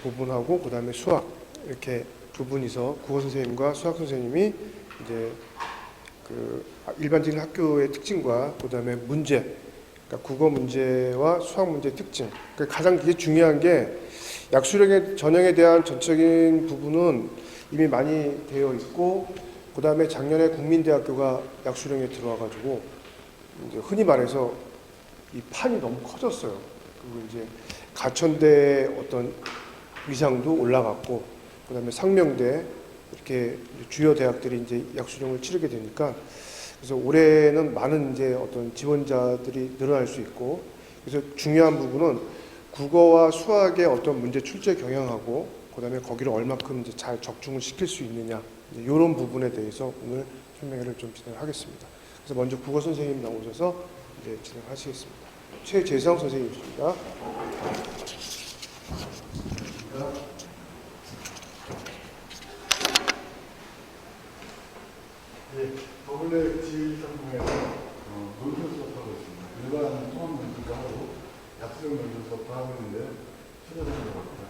부분하고 그다음에 수학 이렇게 두 분이서 국어 선생님과 수학 선생님이 이제 그 일반적인 학교의 특징과 그다음에 문제, 그러니까 국어 문제와 수학 문제의 특징. 그러니까 가장 그게 중요한 게 약수령의 전형에 대한 전적인 부분은 이미 많이 되어 있고, 그다음에 작년에 국민대학교가 약수령에 들어와가지고 이제 흔히 말해서 이 판이 너무 커졌어요. 그리고 이제 가천대 어떤 위상도 올라갔고, 그다음에 상명대 이렇게 주요 대학들이 이제 약수령을 치르게 되니까, 그래서 올해는 많은 이제 어떤 지원자들이 늘어날 수 있고, 그래서 중요한 부분은 국어와 수학의 어떤 문제 출제 경향하고, 그다음에 거기를 얼마큼 이제 잘 적중을 시킬 수 있느냐, 이제 이런 부분에 대해서 오늘 설명회를 좀 진행하겠습니다. 그래서 먼저 국어 선생님 나오셔서 이제 진행하시겠습니다. 최재성 선생님이십니다. 예, 더블랙 지휘상봉에서 논술 수업하고 있습니다. 일반 통합 논술도 하고 약수형 논술 수업도 하고 있는데요. 최재성이라고 합니다.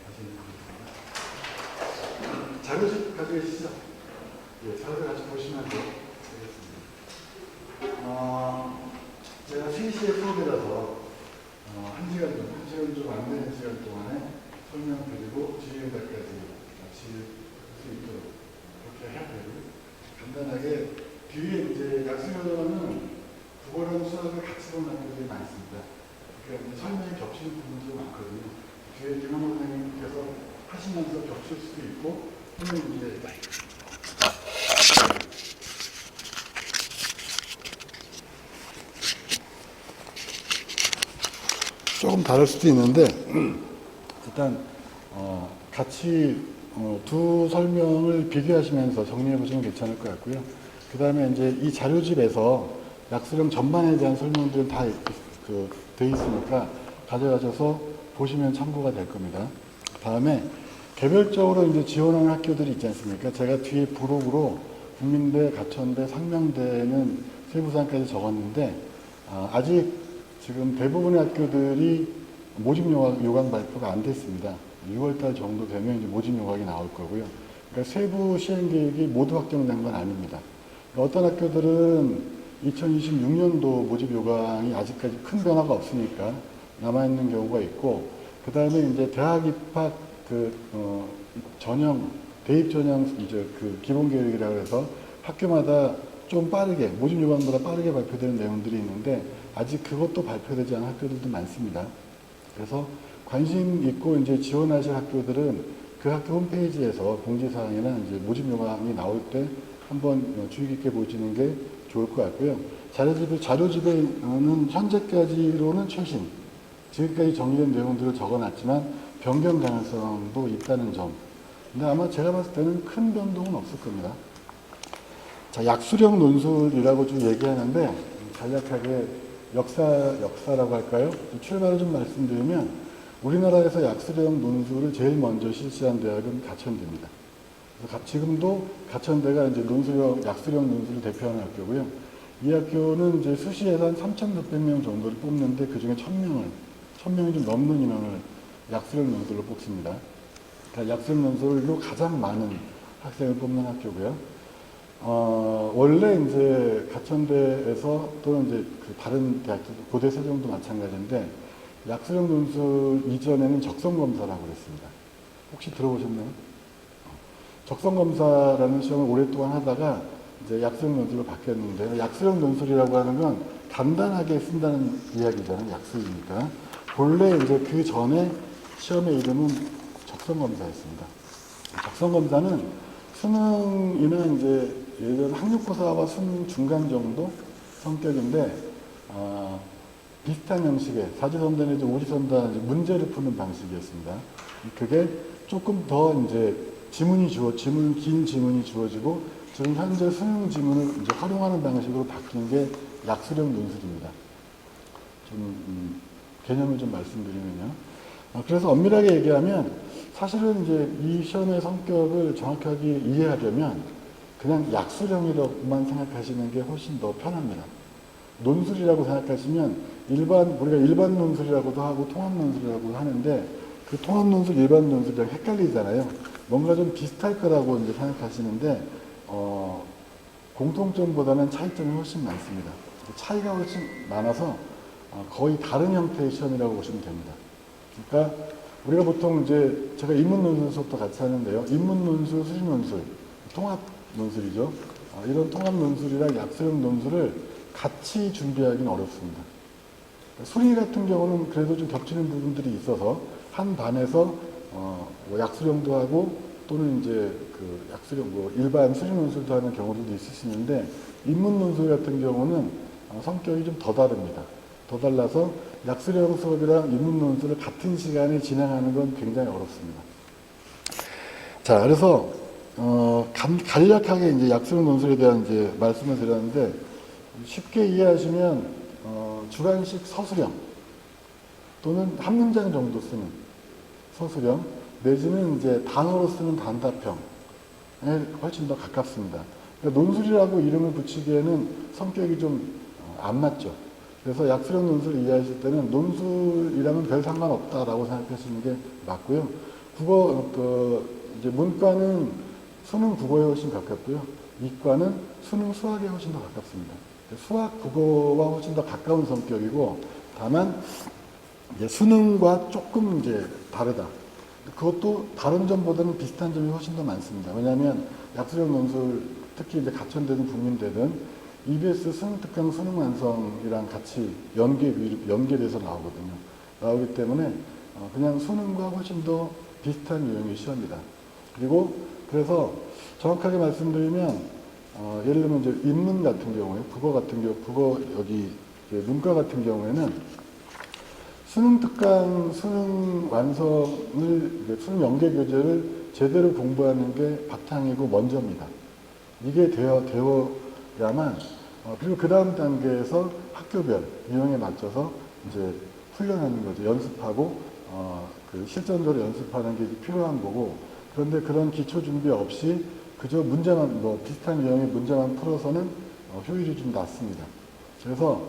다시 인사드리겠습니다. 자료집 가지고 계시죠? 예, 자료를 같이 보시면 되겠습니다. 제가 3시에 수업이라서 1시간 좀 안 되는 시간 동안에 설명드리고 지휘응답까지 같이 할 수 있도록 그렇게 해야 되고요. 간단하게 뒤에 이제 약수료는 국어랑 수학을 같이 보는 학교들이 많습니다. 그러니까 이제 설명이 겹치는 부분도 많거든요. 뒤에 김원호 선생님께서 하시면서 겹칠 수도 있고, 또는 이제 조금 다를 수도 있는데 일단 같이 두 설명을 비교하시면서 정리해 보시면 괜찮을 것 같고요. 그 다음에 이제 이 자료집에서 약수령 전반에 대한 설명들은 다 돼 있으니까 가져가셔서 보시면 참고가 될 겁니다. 다음에 개별적으로 이제 지원하는 학교들이 있지 않습니까? 제가 뒤에 부록으로 국민대, 가천대, 상명대는 세부사항까지 적었는데 아직 지금 대부분의 학교들이 모집 요강 발표가 안 됐습니다. 6월달 정도 되면 이제 모집 요강이 나올 거고요. 그러니까 세부 시행 계획이 모두 확정된 건 아닙니다. 어떤 학교들은 2026년도 모집 요강이 아직까지 큰 변화가 없으니까 남아있는 경우가 있고, 그 다음에 이제 대학 입학 전형, 대입 전형 이제 기본 계획이라고 해서 학교마다 좀 빠르게, 모집 요강보다 빠르게 발표되는 내용들이 있는데, 아직 그것도 발표되지 않은 학교들도 많습니다. 그래서 관심 있고 이제 지원하실 학교들은 그 학교 홈페이지에서 공지사항이나 이제 모집 요강이 나올 때 한번 주의 깊게 보시는 게 좋을 것 같고요. 자료집에는 현재까지로는 최신, 지금까지 정리된 내용들을 적어놨지만 변경 가능성도 있다는 점. 근데 아마 제가 봤을 때는 큰 변동은 없을 겁니다. 자, 약수령 논술이라고 좀 얘기하는데 간략하게 역사라고 할까요? 출발을 좀 말씀드리면, 우리나라에서 약수령 논술을 제일 먼저 실시한 대학은 가천대입니다. 지금도 가천대가 이제 약수령 논술을 대표하는 학교고요. 이 학교는 이제 수시 예산 3,600명 정도를 뽑는데 그 중에 1,000명이 좀 넘는 인원을 약수령 논술로 뽑습니다. 그러니까 약수령 논술로 가장 많은 학생을 뽑는 학교고요. 원래 이제 가천대에서 또는 이제 다른 대학들, 고대 세종도 마찬가지인데, 약수령 논술 이전에는 적성검사라고 그랬습니다. 혹시 들어보셨나요? 적성검사라는 시험을 오랫동안 하다가 이제 약수령 논술로 바뀌었는데요. 약수령 논술이라고 하는 건 간단하게 쓴다는 이야기잖아요. 약수이니까. 본래 이제 그 전에 시험의 이름은 적성검사였습니다. 적성검사는 수능이나 이제 예를 들어 학력고사와 수능 중간 정도 성격인데, 비슷한 형식의 사지선다 내지 오지선다 문제를 푸는 방식이었습니다. 그게 조금 더 이제 긴 지문이 주어지고, 지금 현재 수능 지문을 이제 활용하는 방식으로 바뀐 게 약수령 논술입니다. 개념을 좀 말씀드리면요. 그래서 엄밀하게 얘기하면 사실은 이제 이 시험의 성격을 정확하게 이해하려면 그냥 약수령이라고만 생각하시는 게 훨씬 더 편합니다. 논술이라고 생각하시면 우리가 일반 논술이라고도 하고 통합 논술이라고도 하는데, 그 통합 논술, 일반 논술이랑 헷갈리잖아요. 뭔가 좀 비슷할 거라고 이제 생각하시는데, 공통점보다는 차이점이 훨씬 많습니다. 차이가 훨씬 많아서 거의 다른 형태의 시험이라고 보시면 됩니다. 그러니까 우리가 보통 이제 제가 인문 논술 수업도 같이 하는데요. 인문 논술, 수리 논술, 통합 논술이죠. 이런 통합 논술이랑 약수형 논술을 같이 준비하기는 어렵습니다. 수리 같은 경우는 그래도 좀 겹치는 부분들이 있어서 한 반에서 뭐 약수형도 하고 또는 이제 그 약수형 뭐 일반 수리 논술도 하는 경우도 있을 수 있는데 인문 논술 같은 경우는 성격이 좀 더 다릅니다. 더 달라서 약수형 수업이랑 인문 논술을 같은 시간에 진행하는 건 굉장히 어렵습니다. 자, 그래서 간략하게 이제 약수형 논술에 대한 이제 말씀을 드렸는데 쉽게 이해하시면 주관식 서술형 또는 한 문장 정도 쓰는 서술형 내지는 이제 단어로 쓰는 단답형에 훨씬 더 가깝습니다. 그러니까 논술이라고 이름을 붙이기에는 성격이 좀 안 맞죠. 그래서 약수형 논술을 이해하실 때는 논술이라면 별 상관없다라고 생각하시는 게 맞고요. 이제 문과는 수능 국어에 훨씬 가깝고요. 이과는 수능 수학에 훨씬 더 가깝습니다. 수학 국어와 훨씬 더 가까운 성격이고, 다만 이제 수능과 조금 이제 다르다. 그것도 다른 점보다는 비슷한 점이 훨씬 더 많습니다. 왜냐하면 약수형 논술, 특히 이제 가천대든 국민대든 EBS 수능 특강 수능 완성이랑 같이 연계돼서 나오거든요. 나오기 때문에 그냥 수능과 훨씬 더 비슷한 유형의 시험이다. 그리고 그래서 정확하게 말씀드리면 예를 들면 이제 인문 같은 경우에 국어 같은 경우 여기 문과 같은 경우에는 수능 특강 수능 완성을 수능 연계 교재를 제대로 공부하는 게 바탕이고 먼저입니다. 이게 되어야만 그리고 그 다음 단계에서 학교별 유형에 맞춰서 이제 훈련하는 거죠. 연습하고 그 실전적으로 연습하는 게 필요한 거고, 그런데 그런 기초 준비 없이 그저 문제만 비슷한 유형의 문제만 풀어서는 효율이 좀 낮습니다. 그래서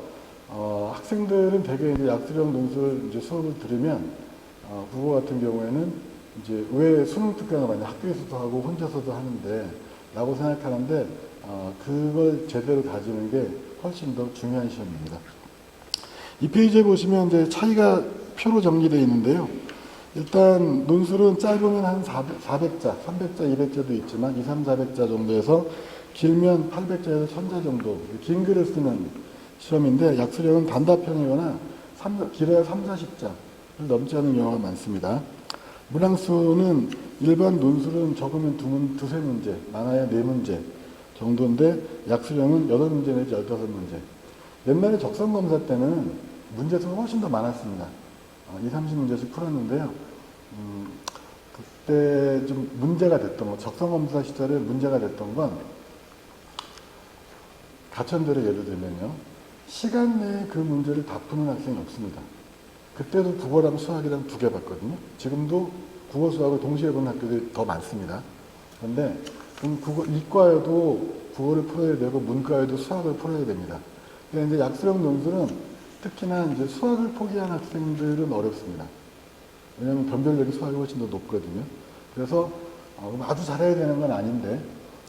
학생들은 대개 이제 약수형 논술 이제 수업을 들으면 국어 같은 경우에는 이제 왜 수능 특강을 많이 학교에서도 하고 혼자서도 하는데 라고 생각하는데 그걸 제대로 다지는 게 훨씬 더 중요한 시험입니다. 이 페이지에 보시면 이제 차이가 표로 정리되어 있는데요. 일단 논술은 짧으면 한 400자, 300자, 200자도 있지만 2, 3, 400자 정도에서 길면 800자에서 1000자 정도 긴 글을 쓰는 시험인데, 약수형은 단답형이거나 길어야 3, 40자를 넘지 않은 경우가 많습니다. 문항수는 일반 논술은 적으면 두세 문제, 많아야 4문제 정도인데 약수형은 8문제 내지 15문제. 옛날에 적성검사 때는 문제수가 훨씬 더 많았습니다. 20, 30문제씩 풀었는데요. 그때 좀 문제가 됐던 거, 적성검사 시절에 문제가 됐던 건 가천대로 예를 들면요. 시간 내에 그 문제를 다 푸는 학생이 없습니다. 그때도 국어랑 수학이랑 2개 봤거든요. 지금도 국어, 수학을 동시에 보는 학교들이 더 많습니다. 그런데 이과에도 국어를 풀어야 되고 문과에도 수학을 풀어야 됩니다. 그런데 이제 약수형 논술은 특히나 이제 수학을 포기한 학생들은 어렵습니다. 왜냐하면 변별력이 수학이 훨씬 더 높거든요. 그래서 아주 잘해야 되는 건 아닌데,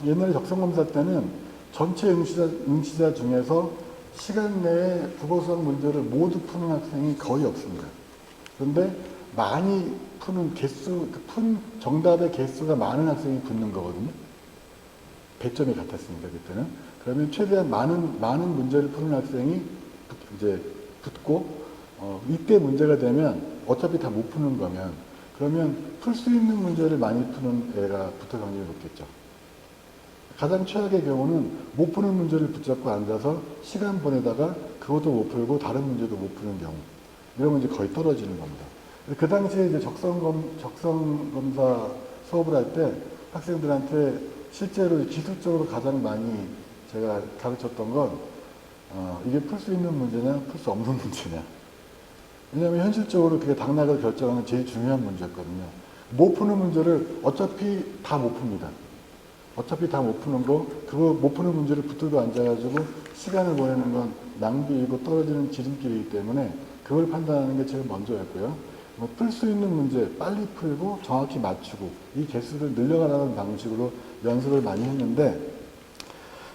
옛날에 적성검사 때는 전체 응시자 중에서 시간 내에 국어, 수학 문제를 모두 푸는 학생이 거의 없습니다. 그런데 많이 푸는 푼 정답의 개수가 많은 학생이 붙는 거거든요. 100점이 같았습니다, 그때는. 그러면 최대한 많은 문제를 푸는 학생이 이제 붙고, 이때 문제가 되면 어차피 다 못 푸는 거면, 그러면 풀 수 있는 문제를 많이 푸는 애가 붙을 확률이 높겠죠. 가장 최악의 경우는 못 푸는 문제를 붙잡고 앉아서 시간 보내다가 그것도 못 풀고 다른 문제도 못 푸는 경우. 이러면 이제 거의 떨어지는 겁니다. 그 당시에 이제 적성검사 수업을 할 때 학생들한테 실제로 기술적으로 가장 많이 제가 가르쳤던 건 이게 풀 수 있는 문제냐, 풀 수 없는 문제냐. 왜냐하면 현실적으로 그게 당락을 결정하는 제일 중요한 문제였거든요. 못 푸는 문제를 어차피 다 못 풉니다. 어차피 다 못 푸는 거, 그거 못 푸는 문제를 붙들고 앉아가지고 시간을 보내는 건 낭비이고 떨어지는 지름길이기 때문에 그걸 판단하는 게 제일 먼저였고요. 풀 수 있는 문제 빨리 풀고 정확히 맞추고 이 개수를 늘려가라는 방식으로 연습을 많이 했는데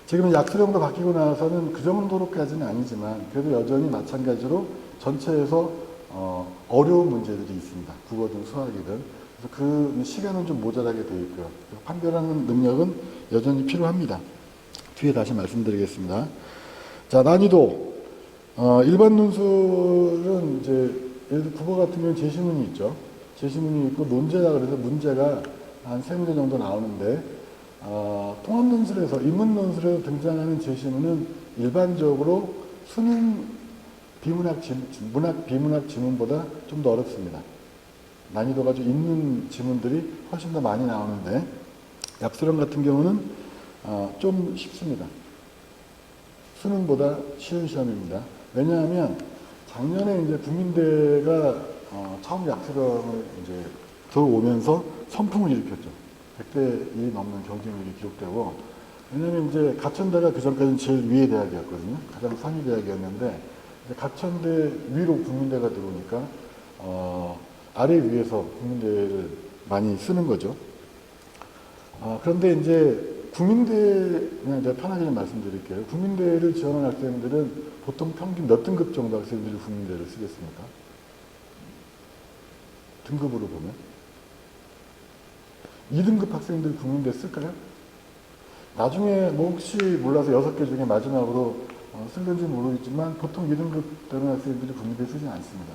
지금 약수령도 바뀌고 나서는 그 정도로까지는 아니지만 그래도 여전히 마찬가지로 전체에서 어려운 문제들이 있습니다. 국어든 수학이든. 그래서 그 시간은 좀 모자라게 되어 있고요. 판별하는 능력은 여전히 필요합니다. 뒤에 다시 말씀드리겠습니다. 자, 난이도. 일반 논술은 이제 예를 들어 국어 같은 경우는 제시문이 있죠. 제시문이 있고 논제라 그래서 문제가 한 3문제 정도 나오는데 통합논술에서 인문논술에서 등장하는 제시문은 일반적으로 수능 비문학 지문보다 좀 더 어렵습니다. 난이도가 좀 있는 지문들이 훨씬 더 많이 나오는데 약수령 같은 경우는 좀 쉽습니다. 수능보다 쉬운 시험입니다. 왜냐하면 작년에 이제 국민대가 처음 약수령을 이제 들어오면서 선풍을 일으켰죠. 100대이 넘는 경쟁률이 기록되고, 왜냐하면 이제 가천대가 그 전까지는 제일 위의 대학이었거든요. 가장 상위 대학이었는데 이제 가천대 위로 국민대가 들어오니까 아래 위에서 국민대를 많이 쓰는 거죠. 그런데 이제 국민대, 그냥 제가 편하게 좀 말씀드릴게요. 국민대를 지원한 학생들은 보통 평균 몇 등급 정도 학생들이 국민대를 쓰겠습니까? 등급으로 보면. 2등급 학생들이 국민대 쓸까요? 나중에 뭐 혹시 몰라서 6개 중에 마지막으로 쓴 건지 모르겠지만 보통 2등급 되는 학생들이 국민대 쓰지 않습니다.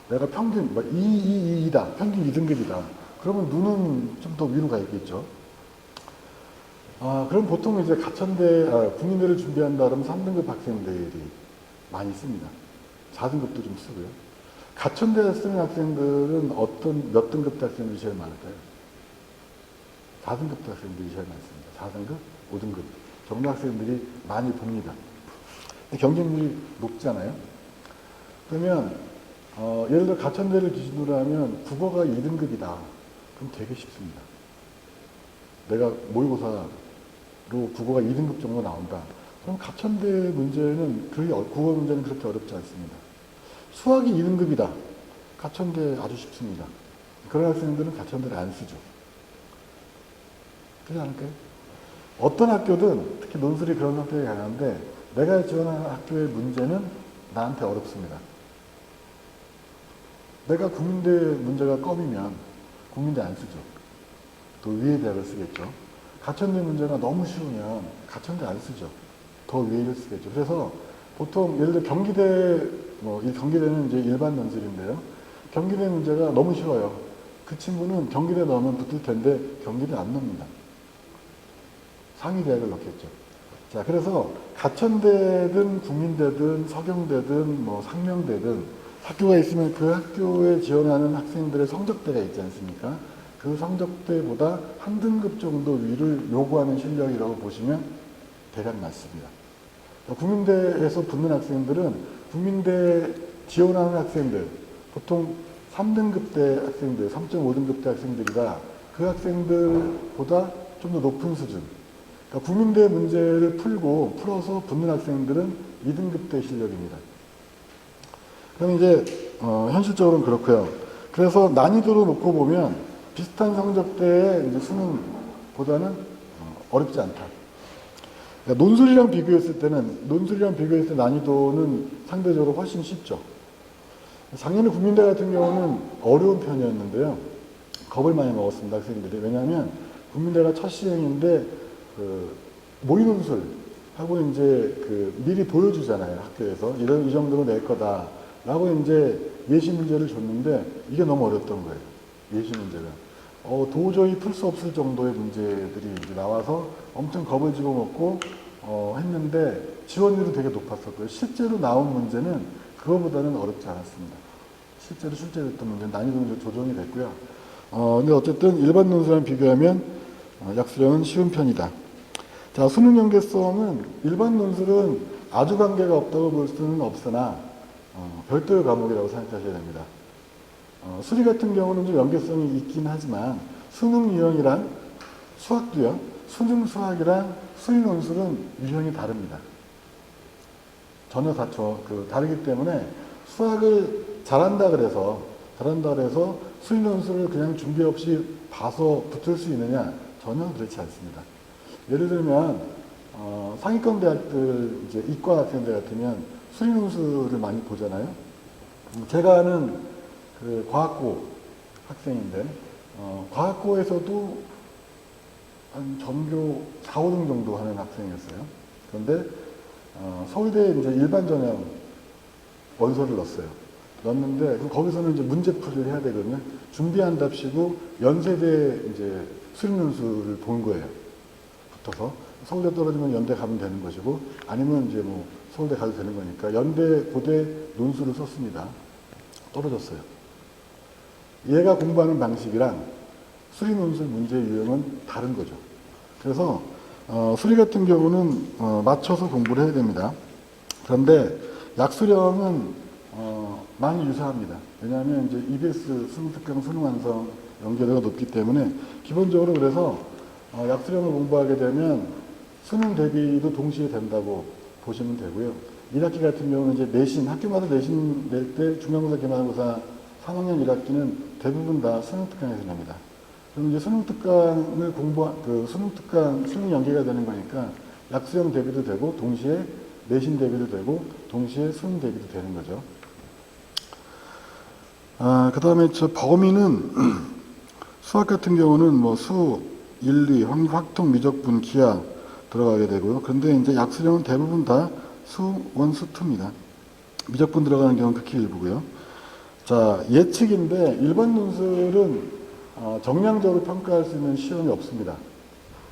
내가 평균, 2다. 평균 2등급이다. 그러면 눈은 좀 더 위로 가 있겠죠. 그럼 보통 이제 국민대를 준비한다 그러면 3등급 학생들이 많이 씁니다. 4등급도 좀 쓰고요. 가천대에 쓰는 학생들은 몇 등급 학생들이 제일 많을까요? 4등급 학생들이 제일 많습니다. 4등급, 5등급 정도 학생들이 많이 봅니다. 경쟁률이 높잖아요. 그러면 예를 들어 가천대를 기준으로 하면 국어가 2등급이다. 그럼 되게 쉽습니다. 내가 모의고사로 국어가 2등급 정도 나온다. 그럼 가천대 문제는 국어 문제는 그렇게 어렵지 않습니다. 수학이 2등급이다. 가천대 아주 쉽습니다. 그런 학생들은 가천대를 안 쓰죠. 그렇지 않을까요? 어떤 학교든 특히 논술이 그런 성격이 강한데 내가 지원하는 학교의 문제는 나한테 어렵습니다. 내가 국민대 문제가 껌이면 국민대 안 쓰죠. 또 위의 대학을 쓰겠죠. 가천대 문제가 너무 쉬우면 가천대 안 쓰죠. 더 위를 쓰겠죠. 그래서 보통 예를 들어 경기대는 이제 일반 논술인데요. 경기대 문제가 너무 쉬워요. 그 친구는 경기대 넣으면 붙을 텐데 경기대 안 넣습니다. 상위 대학을 넣겠죠. 자, 그래서 가천대든 국민대든 서경대든 상명대든 학교가 있으면 그 학교에 지원하는 학생들의 성적대가 있지 않습니까? 그 성적대보다 한 등급 정도 위를 요구하는 실력이라고 보시면 대략 맞습니다. 국민대에서 붙는 학생들은 국민대 지원하는 학생들, 보통 3등급대 학생들, 3.5등급대 학생들이라 그 학생들보다 좀 더 높은 수준. 그러니까 국민대 문제를 풀어서 붙는 학생들은 2등급대 실력입니다. 그럼 이제 현실적으로는 그렇고요. 그래서 난이도로 놓고 보면 비슷한 성적대의 이제 수능보다는 어렵지 않다. 그러니까 논술이랑 비교했을 때 난이도는 상대적으로 훨씬 쉽죠. 작년에 국민대 같은 경우는 어려운 편이었는데요. 겁을 많이 먹었습니다, 학생들이. 왜냐하면 국민대가 첫 시행인데 모의논술 하고 이제 미리 보여주잖아요, 학교에서. 이 정도로 낼 거다. 라고 이제 예시 문제를 줬는데 이게 너무 어렵던 거예요. 예시 문제가. 도저히 풀 수 없을 정도의 문제들이 이제 나와서 엄청 겁을 집어먹고 했는데 지원율이 되게 높았었고요. 실제로 나온 문제는 그거보다는 어렵지 않았습니다. 실제로 출제됐던 문제는 난이도는 좀 조정이 됐고요. 근데 어쨌든 일반 논술랑 비교하면 약수령은 쉬운 편이다. 자, 수능 연계성은 일반 논술은 아주 관계가 없다고 볼 수는 없으나 별도의 과목이라고 생각하셔야 됩니다. 수리 같은 경우는 좀 연계성이 있긴 하지만 수능 유형이랑 수학도요. 수능 수학이랑 수리 논술은 유형이 다릅니다. 전혀 다르기 때문에 수학을 잘한다 그래서 잘한다 그래서 수리 논술을 그냥 준비 없이 봐서 붙을 수 있느냐? 전혀 그렇지 않습니다. 예를 들면 상위권 대학들 이제 이과 학생들 같으면 수리 논술을 많이 보잖아요. 제가 아는 그 과학고 학생인데 과학고에서도 한 전교 4, 5등 정도 하는 학생이었어요. 그런데 서울대 이제 일반 전형 원서를 넣었어요. 넣었는데 거기서는 이제 문제풀이를 해야 되거든요. 준비한답시고 연세대 이제 수리논술을 본 거예요. 붙어서 서울대 떨어지면 연대 가면 되는 것이고 아니면 이제 뭐 서울대 가도 되는 거니까 연대 고대 논술을 썼습니다. 떨어졌어요. 얘가 공부하는 방식이랑 수리논술 문제 유형은 다른 거죠. 그래서 수리 같은 경우는 맞춰서 공부를 해야 됩니다. 그런데 약수령은 많이 유사합니다. 왜냐하면 이제 EBS 수능 특강 수능 완성 연계도가 높기 때문에 기본적으로 그래서 약수령을 공부하게 되면 수능 대비도 동시에 된다고 보시면 되고요. 1학기 같은 경우는 이제 내신, 학교마다 내신 낼 때 중간고사, 기말고사 3학년 1학기는 대부분 다 수능 특강에서 냅니다. 그럼 이제 수능 특강을 수능 특강, 수능 연계가 되는 거니까 약수령 대비도 되고, 동시에 내신 대비도 되고, 동시에 수능 대비도 되는 거죠. 그 다음에 저 범위는 수학 같은 경우는 뭐 수, 1, 2, 확통, 미적분, 기하 들어가게 되고요. 그런데 이제 약수령은 대부분 다 수 1, 수 2입니다. 미적분 들어가는 경우는 극히 일부고요. 자, 예측인데 일반 논술은 정량적으로 평가할 수 있는 시험이 없습니다.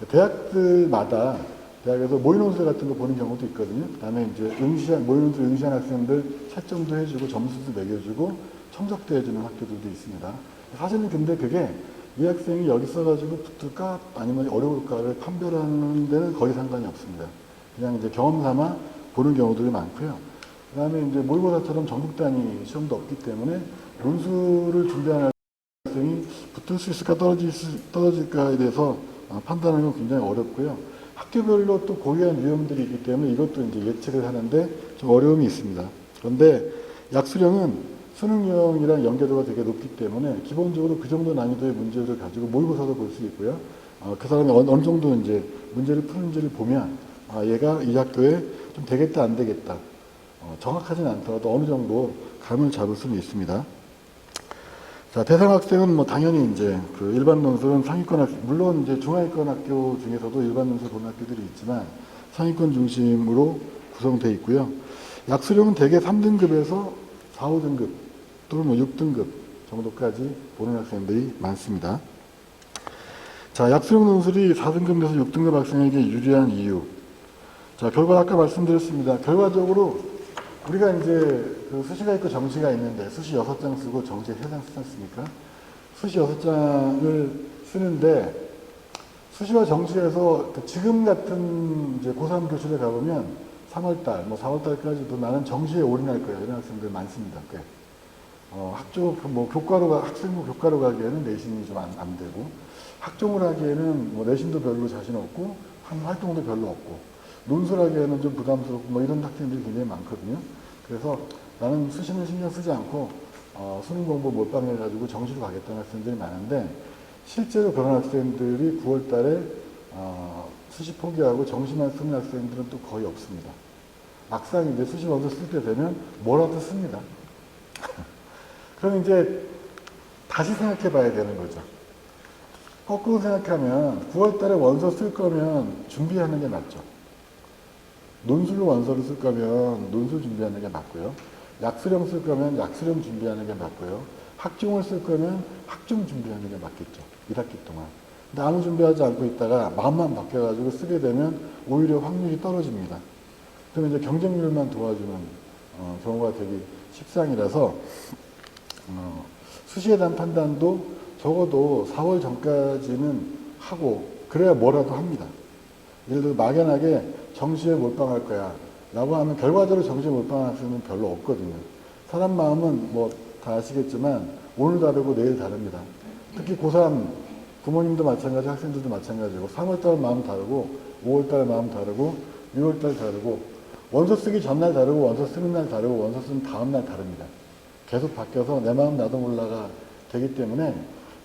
대학들마다 대학에서 모의논술 같은 거 보는 경우도 있거든요. 그 다음에 이제 모의논술 응시한 학생들 채점도 해주고 점수도 매겨주고 첨삭도 해주는 학교들도 있습니다. 사실은 근데 그게 이 학생이 여기 써가지고 붙을까 아니면 어려울까를 판별하는 데는 거의 상관이 없습니다. 그냥 이제 경험 삼아 보는 경우들이 많고요. 그 다음에 이제 모의고사처럼 전국 단위 시험도 없기 때문에 논술을 준비하는 학생이 붙을 수 있을까 떨어질까에 대해서 판단하는 건 굉장히 어렵고요. 학교별로 또 고유한 위험들이 있기 때문에 이것도 이제 예측을 하는데 좀 어려움이 있습니다. 그런데 약수령은 수능 유형이랑 연계도가 되게 높기 때문에 기본적으로 그 정도 난이도의 문제를 가지고 모의고사도 볼 수 있고요. 그 사람이 어느 정도 이제 문제를 푸는지를 보면 얘가 이 학교에 좀 되겠다 안 되겠다. 정확하진 않더라도 어느 정도 감을 잡을 수는 있습니다. 자, 대상 학생은 뭐 당연히 이제 그 일반 논술은 상위권 학생, 물론 이제 중하위권 학교 중에서도 일반 논술 보는 학교들이 있지만 상위권 중심으로 구성되어 있고요. 약수령은 대개 3등급에서 4, 5등급 또는 뭐 6등급 정도까지 보는 학생들이 많습니다. 자, 약수령 논술이 4등급 내서 6등급 학생에게 유리한 이유. 자, 결과 아까 말씀드렸습니다. 결과적으로 우리가 이제 그 수시가 있고 정시가 있는데 수시 6장 쓰고 정시 3장 쓰지 않습니까? 수시 6장을 쓰는데 수시와 정시에서 그 지금 같은 이제 고3 교실에 가보면 3월달, 뭐 4월달까지도 나는 정시에 올인할 거야. 이런 학생들 많습니다. 꽤. 학생부 교과로 가기에는 내신이 좀 안 되고, 학종을 하기에는 뭐 내신도 별로 자신 없고, 활동도 별로 없고, 논술하기에는 좀 부담스럽고, 뭐 이런 학생들이 굉장히 많거든요. 그래서 나는 수시는 신경 쓰지 않고, 수능 공부 몰빵해가지고 정시로 가겠다는 학생들이 많은데, 실제로 그런 학생들이 9월 달에, 수시 포기하고 정시만 쓰는 학생들은 또 거의 없습니다. 막상 이제 수시 원서 쓸 때 되면 뭐라도 씁니다. 그럼 이제 다시 생각해 봐야 되는 거죠. 거꾸로 생각하면 9월 달에 원서 쓸 거면 준비하는 게 낫죠. 논술로 원서를 쓸 거면 논술 준비하는 게 맞고요. 약수령 쓸 거면 약수령 준비하는 게 맞고요. 학종을 쓸 거면 학종 준비하는 게 맞겠죠. 1학기 동안. 근데 아무 준비하지 않고 있다가 마음만 바뀌어가지고 쓰게 되면 오히려 확률이 떨어집니다. 그러면 이제 경쟁률만 도와주는 경우가 되게 십상이라서 수시에 대한 판단도 적어도 4월 전까지는 하고 그래야 뭐라도 합니다. 예를 들어 막연하게 정시에 몰빵할 거야 라고 하면 결과적으로 정시에 몰빵할 학생은 별로 없거든요. 사람 마음은 뭐 다 아시겠지만 오늘 다르고 내일 다릅니다. 특히 고3 부모님도 마찬가지 학생들도 마찬가지고 3월달 마음 다르고 5월달 마음 다르고 6월달 다르고 원서 쓰기 전날 다르고 원서 쓰는 날 다르고 원서 쓰는 다음 날 다릅니다. 계속 바뀌어서 내 마음 나도 몰라가 되기 때문에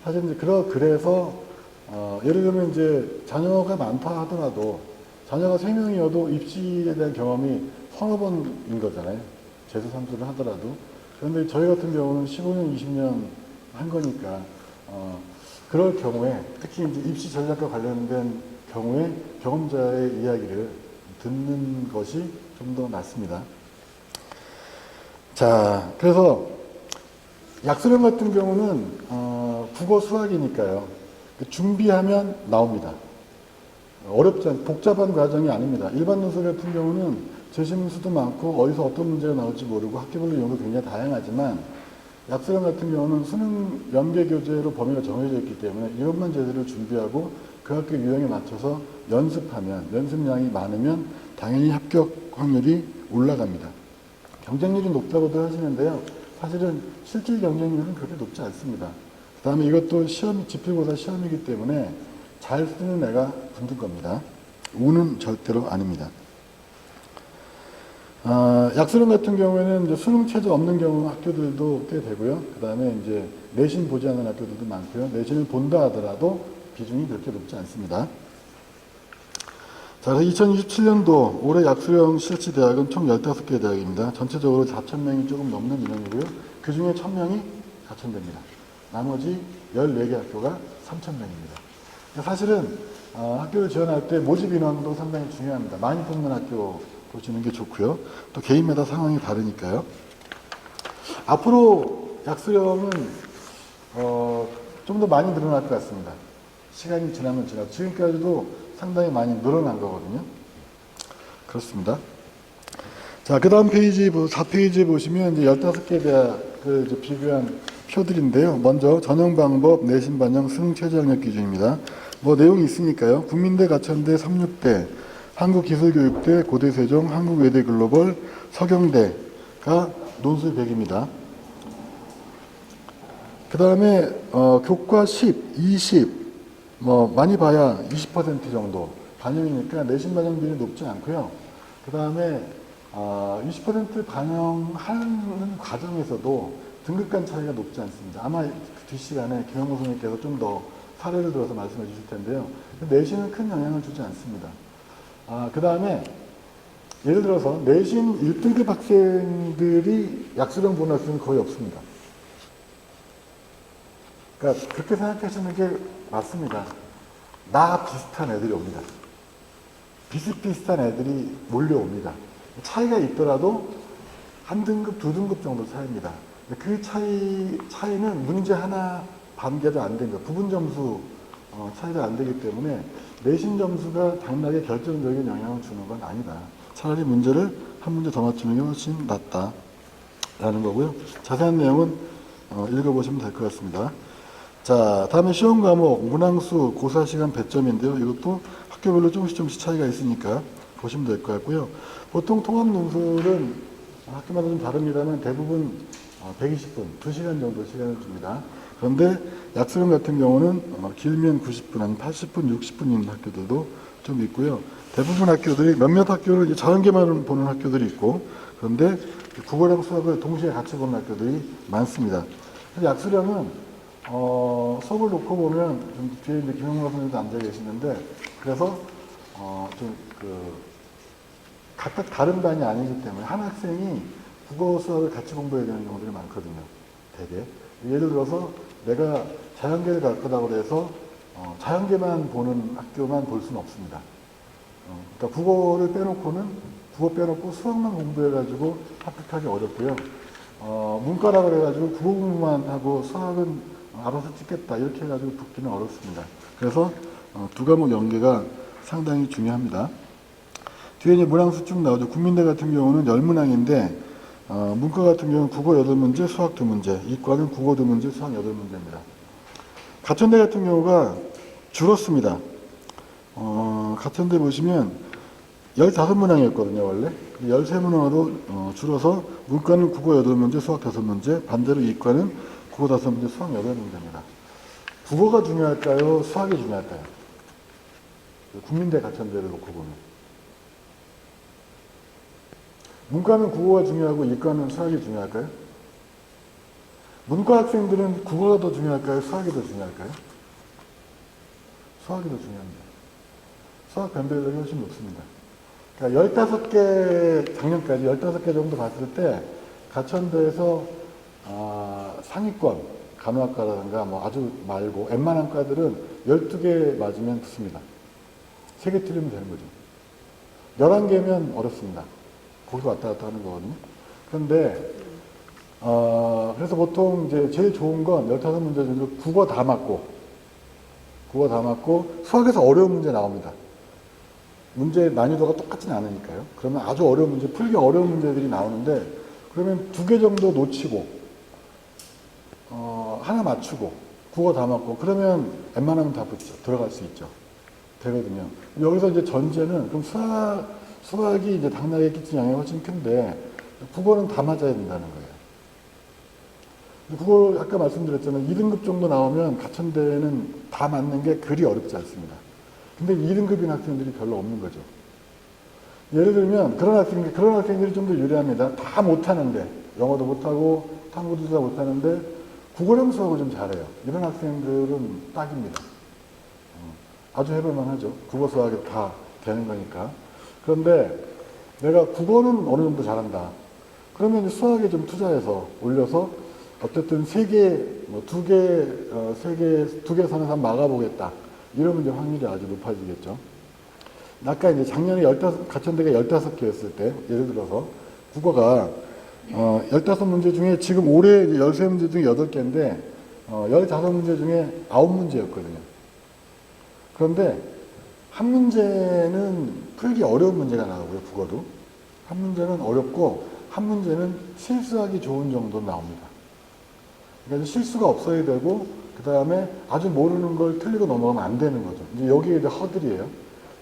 사실 이제 그래서 예를 들면 이제 자녀가 많다 하더라도 자녀가 3명이어도 입시에 대한 경험이 서너 번인 거잖아요. 재수 삼수를 하더라도. 그런데 저희 같은 경우는 15년, 20년 한 거니까 그럴 경우에 특히 이제 입시 전략과 관련된 경우에 경험자의 이야기를 듣는 것이 좀 더 낫습니다. 자, 그래서 약수령 같은 경우는 국어 수학이니까요. 준비하면 나옵니다. 어렵지 않, 복잡한 과정이 아닙니다. 일반 논술 같은 경우는 제시문수도 많고 어디서 어떤 문제가 나올지 모르고 학교별로 용도 굉장히 다양하지만 약수령 같은 경우는 수능 연계 교재로 범위가 정해져 있기 때문에 이것만 제대로 준비하고 그 학교 유형에 맞춰서 연습하면 연습량이 많으면 당연히 합격 확률이 올라갑니다. 경쟁률이 높다고도 하시는데요. 사실은 실질 경쟁률은 그렇게 높지 않습니다. 그 다음에 이것도 지필고사 시험이기 때문에 잘 쓰는 애가 붙는 겁니다. 운은 절대로 아닙니다. 약수령 같은 경우에는 이제 수능 최저 없는 경우 학교들도 꽤 되고요. 그 다음에 이제 내신 보지 않는 학교들도 많고요. 내신을 본다 하더라도 비중이 그렇게 높지 않습니다. 자, 2027년도 올해 약수령 실시 대학은 총 15개 대학입니다. 전체적으로 4,000명이 조금 넘는 인원이고요. 그 중에 1,000명이 가천대입니다. 나머지 14개 학교가 3,000명입니다. 사실은 학교를 지원할 때 모집 인원도 상당히 중요합니다. 많이 뽑는 학교 보시는 게 좋고요. 또 개인마다 상황이 다르니까요. 앞으로 약수령은 좀 더 많이 늘어날 것 같습니다. 시간이 지나면 지금까지도 상당히 많이 늘어난 거거든요. 그렇습니다. 자, 그 다음 페이지, 4페이지에 보시면 이제 15개 대학을 이제 비교한 표들인데요. 먼저 전형 방법, 내신 반영, 수능 최저 학력 기준입니다. 뭐 내용이 있으니까요. 국민대, 가천대, 삼육대, 한국기술교육대, 고대세종, 한국외대 글로벌, 서경대가 논술 100입니다. 그 다음에 교과 10, 20, 많이 봐야 20% 정도 반영이니까 내신 반영 비율이 높지 않고요. 그 다음에 20% 반영하는 과정에서도 등급간 차이가 높지 않습니다. 아마 뒷시간에 김영모 선생님께서 좀 더 사례를 들어서 말씀해 주실 텐데요. 내신은 큰 영향을 주지 않습니다. 그 다음에 예를 들어서 내신 1등급 학생들이 약수령 보는 학생은 거의 없습니다. 그러니까 그렇게 생각하시는 게 맞습니다. 나 비슷한 애들이 옵니다. 비슷비슷한 애들이 몰려옵니다. 차이가 있더라도 한 등급, 두 등급 정도 차이입니다. 그 차이는 문제 하나 반개도 안 된 거, 부분 점수 차이가 안 되기 때문에 내신 점수가 당락에 결정적인 영향을 주는 건 아니다. 차라리 문제를 한 문제 더 맞추는 게 훨씬 낫다라는 거고요. 자세한 내용은 읽어보시면 될 것 같습니다. 자, 다음에 시험 과목, 문항수, 고사시간 배점인데요. 이것도 학교별로 조금씩 차이가 있으니까 보시면 될 것 같고요. 보통 통합 논술은 학교마다 좀 다릅니다만 대부분 120분, 2시간 정도 시간을 줍니다. 그런데 약수령 같은 경우는 길면 90분, 아니면 80분, 60분 있는 학교들도 좀 있고요. 대부분 학교들이 몇몇 학교를 자연계만 보는 학교들이 있고, 그런데 국어랑 수학을 동시에 같이 보는 학교들이 많습니다. 약수령은 수업을 놓고 보면 좀 뒤에 이제 김영모 선생님도 앉아 계시는데, 그래서 각각 다른 반이 아니기 때문에 한 학생이 국어 수학을 같이 공부해야 되는 경우들이 많거든요. 되게. 예를 들어서 내가 자연계를 갈 거라고 해서 자연계만 보는 학교만 볼 수는 없습니다. 그러니까 국어를 빼놓고는 국어 빼놓고 수학만 공부해가지고 합격하기 어렵고요. 문과라 그래가지고 국어 공부만 하고 수학은 알아서 찍겠다 이렇게 해가지고 붙기는 어렵습니다. 그래서 두 과목 연계가 상당히 중요합니다. 뒤에 이제 문항수 쭉 나오죠. 국민대 같은 경우는 10문항인데 문과 같은 경우는 국어 8문제, 수학 2문제, 이과는 국어 2문제, 수학 8문제입니다. 가천대 같은 경우가 줄었습니다. 가천대 보시면 15문항이었거든요, 원래. 13문항으로 줄어서 문과는 국어 8문제, 수학 5문제, 반대로 이과는 국어 5문제, 수학 8문제입니다. 국어가 중요할까요? 수학이 중요할까요? 국민대 가천대를 놓고 보면. 문과는 국어가 중요하고 이과는 수학이 중요할까요? 문과 학생들은 국어가 더 중요할까요? 수학이 더 중요할까요? 수학이 더 중요합니다. 수학 변별력이 훨씬 높습니다. 그러니까 15개, 작년까지 15개 정도 봤을 때, 가천대에서, 상위권, 간호학과라든가, 뭐 아주 말고, 웬만한 과들은 12개 맞으면 붙습니다. 3개 틀리면 되는 거죠. 11개면 어렵습니다. 거기서 왔다 갔다 하는 거거든요. 그런데, 그래서 보통 이제 제일 좋은 건 15문제 중에 국어 다 맞고, 수학에서 어려운 문제 나옵니다. 문제 난이도가 똑같진 않으니까요. 그러면 아주 어려운 문제, 풀기 어려운 문제들이 나오는데, 그러면 2개 정도 놓치고, 하나 맞추고, 국어 다 맞고, 그러면 웬만하면 다 붙죠. 들어갈 수 있죠. 되거든요. 여기서 이제 전제는, 그럼 수학이 이제 당락에 끼친 영향이 훨씬 큰데, 국어는 다 맞아야 된다는 거예요. 국어 아까 말씀드렸잖아요. 2등급 정도 나오면 가천대는 다 맞는 게 그리 어렵지 않습니다. 근데 2등급인 학생들이 별로 없는 거죠. 예를 들면 그런 학생들이 좀 더 유리합니다. 다 못하는데, 영어도 못하고 탐구도 다 못하는데 국어랑 수학을 좀 잘해요. 이런 학생들은 딱입니다. 아주 해볼만 하죠. 국어 수학이 다 되는 거니까. 그런데 내가 국어는 어느 정도 잘한다. 그러면 수학에 좀 투자해서 올려서 어쨌든 3개, 뭐 2개, 2개 선에서 한번 막아보겠다. 이러면 이제 확률이 아주 높아지겠죠. 아까 이제 작년에 가천대가 15개였을 때, 예를 들어서, 국어가, 15문제 중에 지금 올해 13문제 중에 8개인데, 15문제 중에 9문제였거든요. 그런데, 한 문제는 풀기 어려운 문제가 나오고요, 국어도. 한 문제는 어렵고, 한 문제는 실수하기 좋은 정도 나옵니다. 그러니까 실수가 없어야 되고, 그 다음에 아주 모르는 걸 틀리고 넘어가면 안 되는 거죠. 이제 여기에 이제 허들이에요.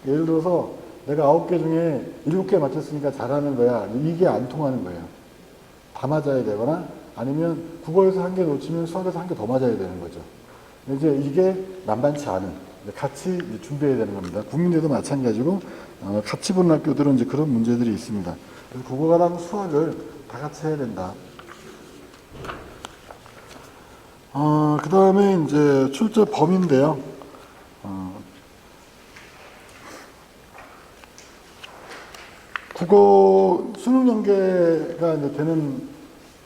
예를 들어서 내가 9개 중에 7개 맞췄으니까 잘하는 거야. 이게 안 통하는 거예요. 다 맞아야 되거나 아니면 국어에서 1개 놓치면 수학에서 1개 더 맞아야 되는 거죠. 이제 이게 만만치 않은, 같이 준비해야 되는 겁니다. 국민대도 마찬가지고, 같이 보는 학교들은 이제 그런 문제들이 있습니다. 그래서 국어랑 수학을 다 같이 해야 된다. 그 다음에 이제 출제 범위인데요. 국어 수능 연계가 이제 되는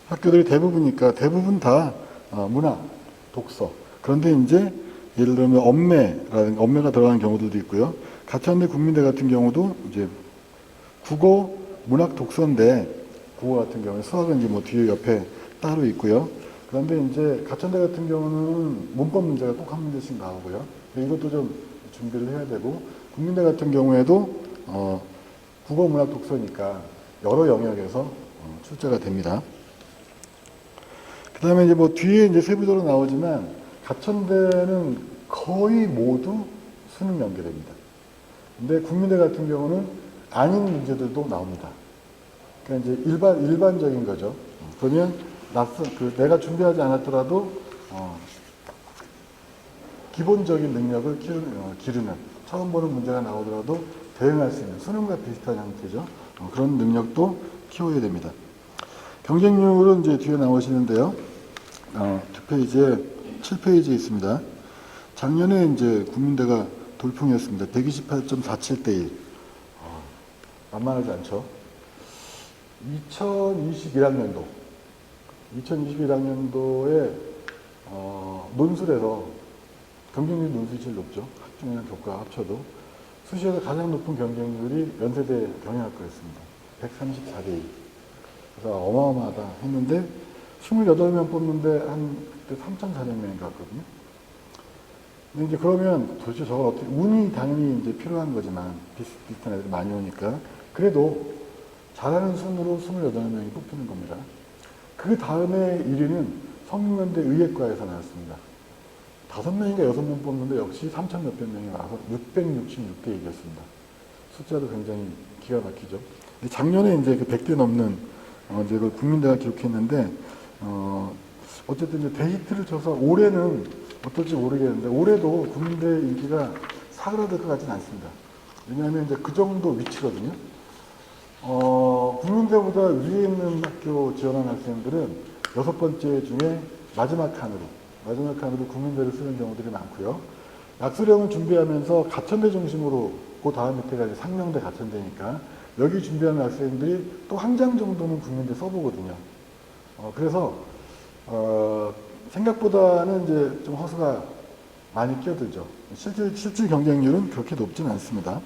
학교들이 대부분 다 문학, 독서. 그런데 이제 예를 들면 엄매가 들어가는 경우들도 있고요. 가천대 국민대 같은 경우도 이제 국어, 문학, 독서인데 국어 같은 경우에 수학은 이제 뭐 뒤에 옆에 따로 있고요. 그런데 이제 가천대 같은 경우는 문법 문제가 꼭 한 문제씩 나오고요. 이것도 좀 준비를 해야 되고, 국민대 같은 경우에도 국어, 문학, 독서니까 여러 영역에서 출제가 됩니다. 그 다음에 이제 뭐 뒤에 이제 세부적으로 나오지만 가천대는 거의 모두 수능 연계됩니다. 근데 국민대 같은 경우는 아닌 문제들도 나옵니다. 그러니까 이제 일반적인 거죠. 그러면 내가 준비하지 않았더라도 기본적인 능력을 기르는, 처음 보는 문제가 나오더라도 대응할 수 있는, 수능과 비슷한 형태죠. 그런 능력도 키워야 됩니다. 경쟁률은 이제 뒤에 나오시는데요. 2페이지에 7페이지에 있습니다. 작년에 이제 국민대가 돌풍이었습니다. 128.47대 1. 만만하지 않죠. 2021학년도에 논술에서 경쟁률 논술이 제일 높죠. 학종이랑 교과 합쳐도. 수시에서 가장 높은 경쟁률이 연세대 경영학과였습니다. 134대 2. 그래서 어마어마하다 했는데 28명 뽑는데 그때 3,400명이 갔거든요. 근데 이제 그러면 도대체 저걸 어떻게, 운이 당연히 이제 필요한 거지만 비슷비슷한 애들이 많이 오니까 그래도 잘하는 순으로 28명이 뽑히는 겁니다. 그 다음에 1위는 성균관대 의예과에서 나왔습니다. 5명인가 6명 뽑는데 역시 3,000 몇백 명이 와서 666대 이겼습니다. 숫자도 굉장히 기가 막히죠. 작년에 이제 그 100대 넘는 이제 그 국민대가 기록했는데 어쨌든 이제 데이트를 쳐서 올해는 어떨지 모르겠는데 올해도 국민대 인기가 사그라들 것 같지는 않습니다. 왜냐하면 이제 그 정도 위치거든요. 국민대보다 위에 있는 학교 지원한 학생들은 6번째 중에 마지막 칸으로 국민대를 쓰는 경우들이 많고요. 약수령을 준비하면서 가천대 중심으로 그 다음 밑에가 이제 상명대 가천대니까 여기 준비하는 학생들이 또 한 장 정도는 국민대 써보거든요. 그래서 생각보다는 이제 좀 허수가 많이 끼어들죠. 실질 경쟁률은 그렇게 높진 않습니다.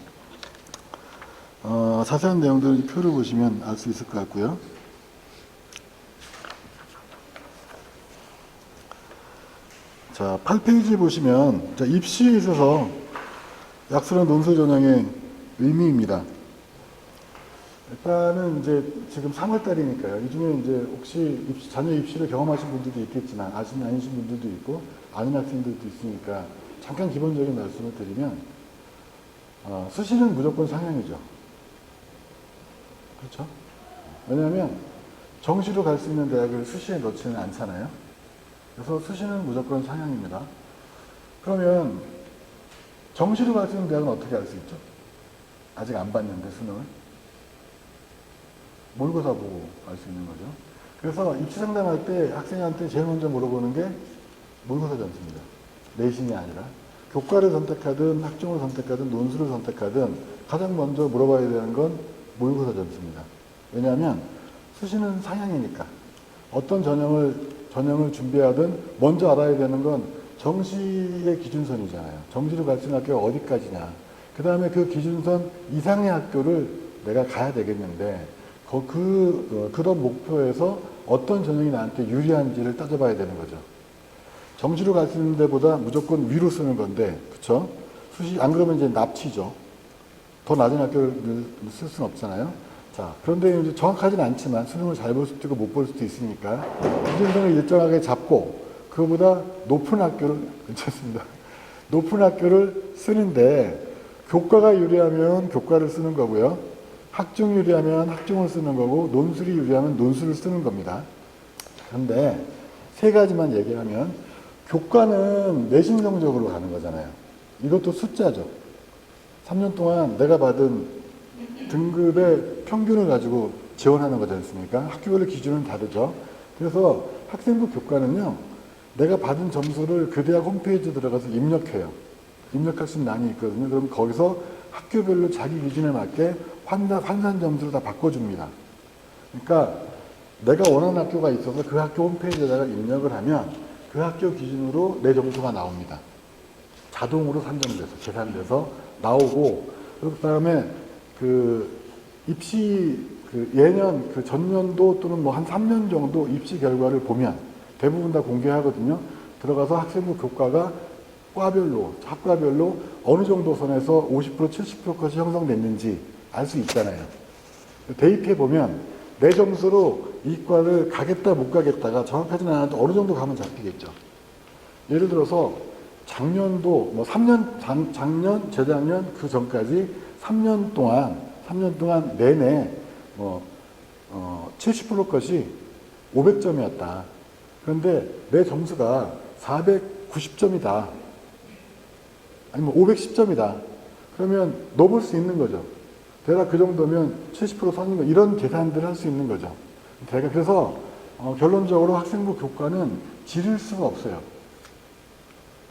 자세한 내용들은 이 표를 보시면 알 수 있을 것 같고요. 자, 8페이지 보시면, 자, 입시에 있어서 약수령 논술 전형의 의미입니다. 일단은 이제 지금 3월달이니까요. 이 중에 이제 혹시 자녀 입시를 경험하신 분들도 있겠지만, 아니신 분들도 있고, 아는 학생들도 있으니까, 잠깐 기본적인 말씀을 드리면, 수시는 무조건 상향이죠. 그렇죠? 왜냐하면, 정시로 갈 수 있는 대학을 수시에 넣지는 않잖아요. 그래서 수시는 무조건 상향입니다. 그러면 정시로 갈 수 있는 대학은 어떻게 알 수 있죠? 아직 안 봤는데 수능을. 모의고사 보고 알 수 있는 거죠. 그래서 입시 상담할 때 학생한테 제일 먼저 물어보는 게 모의고사 점수입니다. 내신이 아니라. 교과를 선택하든 학종을 선택하든 논술을 선택하든 가장 먼저 물어봐야 되는 건 모의고사 점수입니다. 왜냐하면 수시는 상향이니까 어떤 전형을 준비하든 먼저 알아야 되는 건 정시의 기준선이잖아요. 정시로 갈 수 있는 학교가 어디까지냐. 그 다음에 그 기준선 이상의 학교를 내가 가야 되겠는데 그런 목표에서 어떤 전형이 나한테 유리한지를 따져봐야 되는 거죠. 정시로 갈 수 있는 데보다 무조건 위로 쓰는 건데, 그쵸? 수시, 안 그러면 이제 납치죠. 더 낮은 학교를 쓸 수는 없잖아요. 자, 그런데 이제 정확하진 않지만 수능을 잘 볼 수도 있고 못 볼 수도 있으니까 기준선을 일정하게 잡고 그거보다 높은 학교를, 괜찮습니다. 높은 학교를 쓰는데 교과가 유리하면 교과를 쓰는 거고요. 학종이 유리하면 학종을 쓰는 거고 논술이 유리하면 논술을 쓰는 겁니다. 그런데 세 가지만 얘기하면 교과는 내신 성적으로 가는 거잖아요. 이것도 숫자죠. 3년 동안 내가 받은 등급의 평균을 가지고 지원하는 거지 않습니까? 학교별로 기준은 다르죠. 그래서 학생부 교과는요, 내가 받은 점수를 그 대학 홈페이지에 들어가서 입력해요. 입력할 수 있는 란이 있거든요. 그럼 거기서 학교별로 자기 기준에 맞게 환산 점수를 다 바꿔줍니다. 그러니까 내가 원하는 학교가 있어서 그 학교 홈페이지에다가 입력을 하면 그 학교 기준으로 내 점수가 나옵니다. 자동으로 산정돼서, 계산돼서 나오고, 그 다음에 입시, 예년, 전년도 또는 뭐 한 3년 정도 입시 결과를 보면 대부분 다 공개하거든요. 들어가서 학생부 교과가 학과별로 어느 정도 선에서 50%, 70%까지 형성됐는지 알 수 있잖아요. 대입해 보면 내 점수로 이과를 가겠다, 못 가겠다가 정확하지는 않아도 어느 정도 가면 잡히겠죠. 예를 들어서 작년도, 뭐 3년, 작년, 재작년, 그 전까지 3년 동안 내내 70% 것이 500점이었다. 그런데 내 점수가 490점이다. 아니면 510점이다. 그러면 넣어볼 수 있는 거죠. 내가 그 정도면 70% 선인 거, 이런 계산들을 할 수 있는 거죠. 그래서 결론적으로 학생부 교과는 지를 수가 없어요.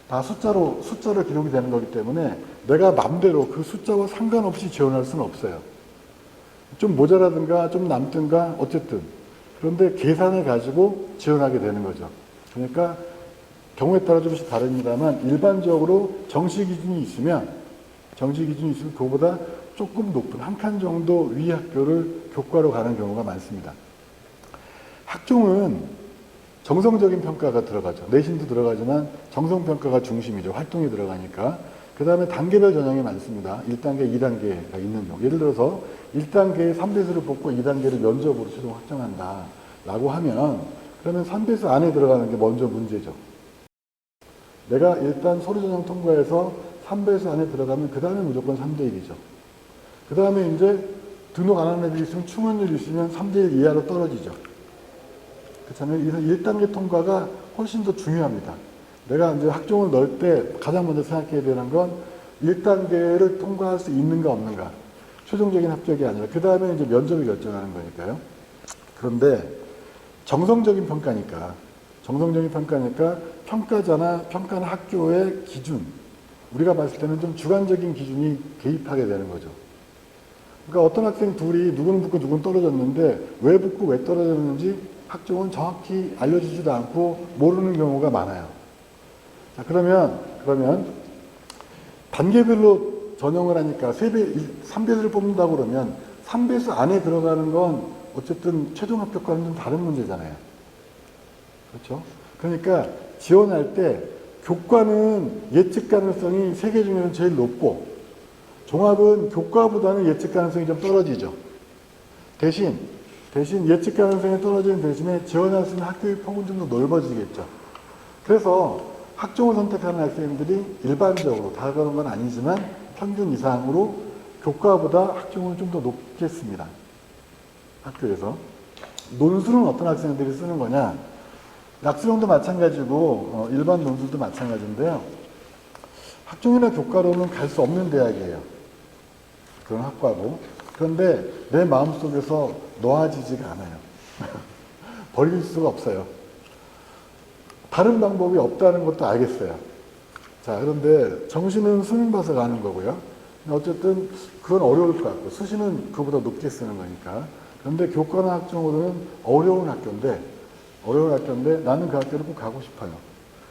다 숫자로 기록이 되는 거기 때문에 내가 맘대로 그 숫자와 상관없이 지원할 수는 없어요. 좀 모자라든가 좀 남든가 어쨌든. 그런데 계산을 가지고 지원하게 되는 거죠. 그러니까 경우에 따라 조금씩 다릅니다만 일반적으로 정시 기준이 있으면 그거보다 조금 높은 한 칸 정도 위 학교를 교과로 가는 경우가 많습니다. 학종은 정성적인 평가가 들어가죠. 내신도 들어가지만 정성평가가 중심이죠. 활동이 들어가니까. 그 다음에 단계별 전형이 많습니다. 1단계, 2단계가 있는 경우. 예를 들어서 1단계에 3배수를 뽑고 2단계를 면접으로 최종 확정한다 라고 하면 그러면 3배수 안에 들어가는 게 먼저 문제죠. 내가 일단 서류 전형 통과해서 3배수 안에 들어가면 그 다음에 무조건 3대1이죠. 그 다음에 이제 등록 안 하는 애들이 있으면 충원율이 있으면 3대1 이하로 떨어지죠. 그렇잖아요. 그래서 1단계 통과가 훨씬 더 중요합니다. 내가 이제 학종을 넣을 때 가장 먼저 생각해야 되는 건 1단계를 통과할 수 있는가 없는가. 최종적인 합격이 아니라 그 다음에 이제 면접이 결정하는 거니까요. 그런데 정성적인 평가니까 정성적인 평가니까 평가자나 평가는 학교의 기준, 우리가 봤을 때는 좀 주관적인 기준이 개입하게 되는 거죠. 그러니까 어떤 학생 둘이 누구는 붙고 누구는 떨어졌는데 왜 붙고 왜 떨어졌는지 학종은 정확히 알려주지도 않고 모르는 경우가 많아요. 자, 그러면 단계별로 전형을 하니까 3배수를 뽑는다고 그러면 3배수 안에 들어가는 건 어쨌든 최종 합격과는 좀 다른 문제잖아요. 그렇죠? 그러니까 지원할 때 교과는 예측 가능성이 3개 중에는 제일 높고 종합은 교과보다는 예측 가능성이 좀 떨어지죠. 대신 예측 가능성이 떨어지는 대신에 지원할 수 있는 학교의 폭은 좀 더 넓어지겠죠. 그래서 학종을 선택하는 학생들이 일반적으로 다 그런 건 아니지만 평균 이상으로 교과보다 학종을 좀 더 높겠습니다. 학교에서. 논술은 어떤 학생들이 쓰는 거냐? 약수령도 마찬가지고 일반 논술도 마찬가지인데요. 학종이나 교과로는 갈 수 없는 대학이에요. 그런 학과고. 그런데 내 마음속에서 놓아지지가 않아요. 버릴 수가 없어요. 다른 방법이 없다는 것도 알겠어요. 자, 그런데 정시는 수능 봐서 가는 거고요. 어쨌든 그건 어려울 것 같고 수시는 그보다 높게 쓰는 거니까. 그런데 교과나 학종으로는 어려운 학교인데 나는 그 학교를 꼭 가고 싶어요.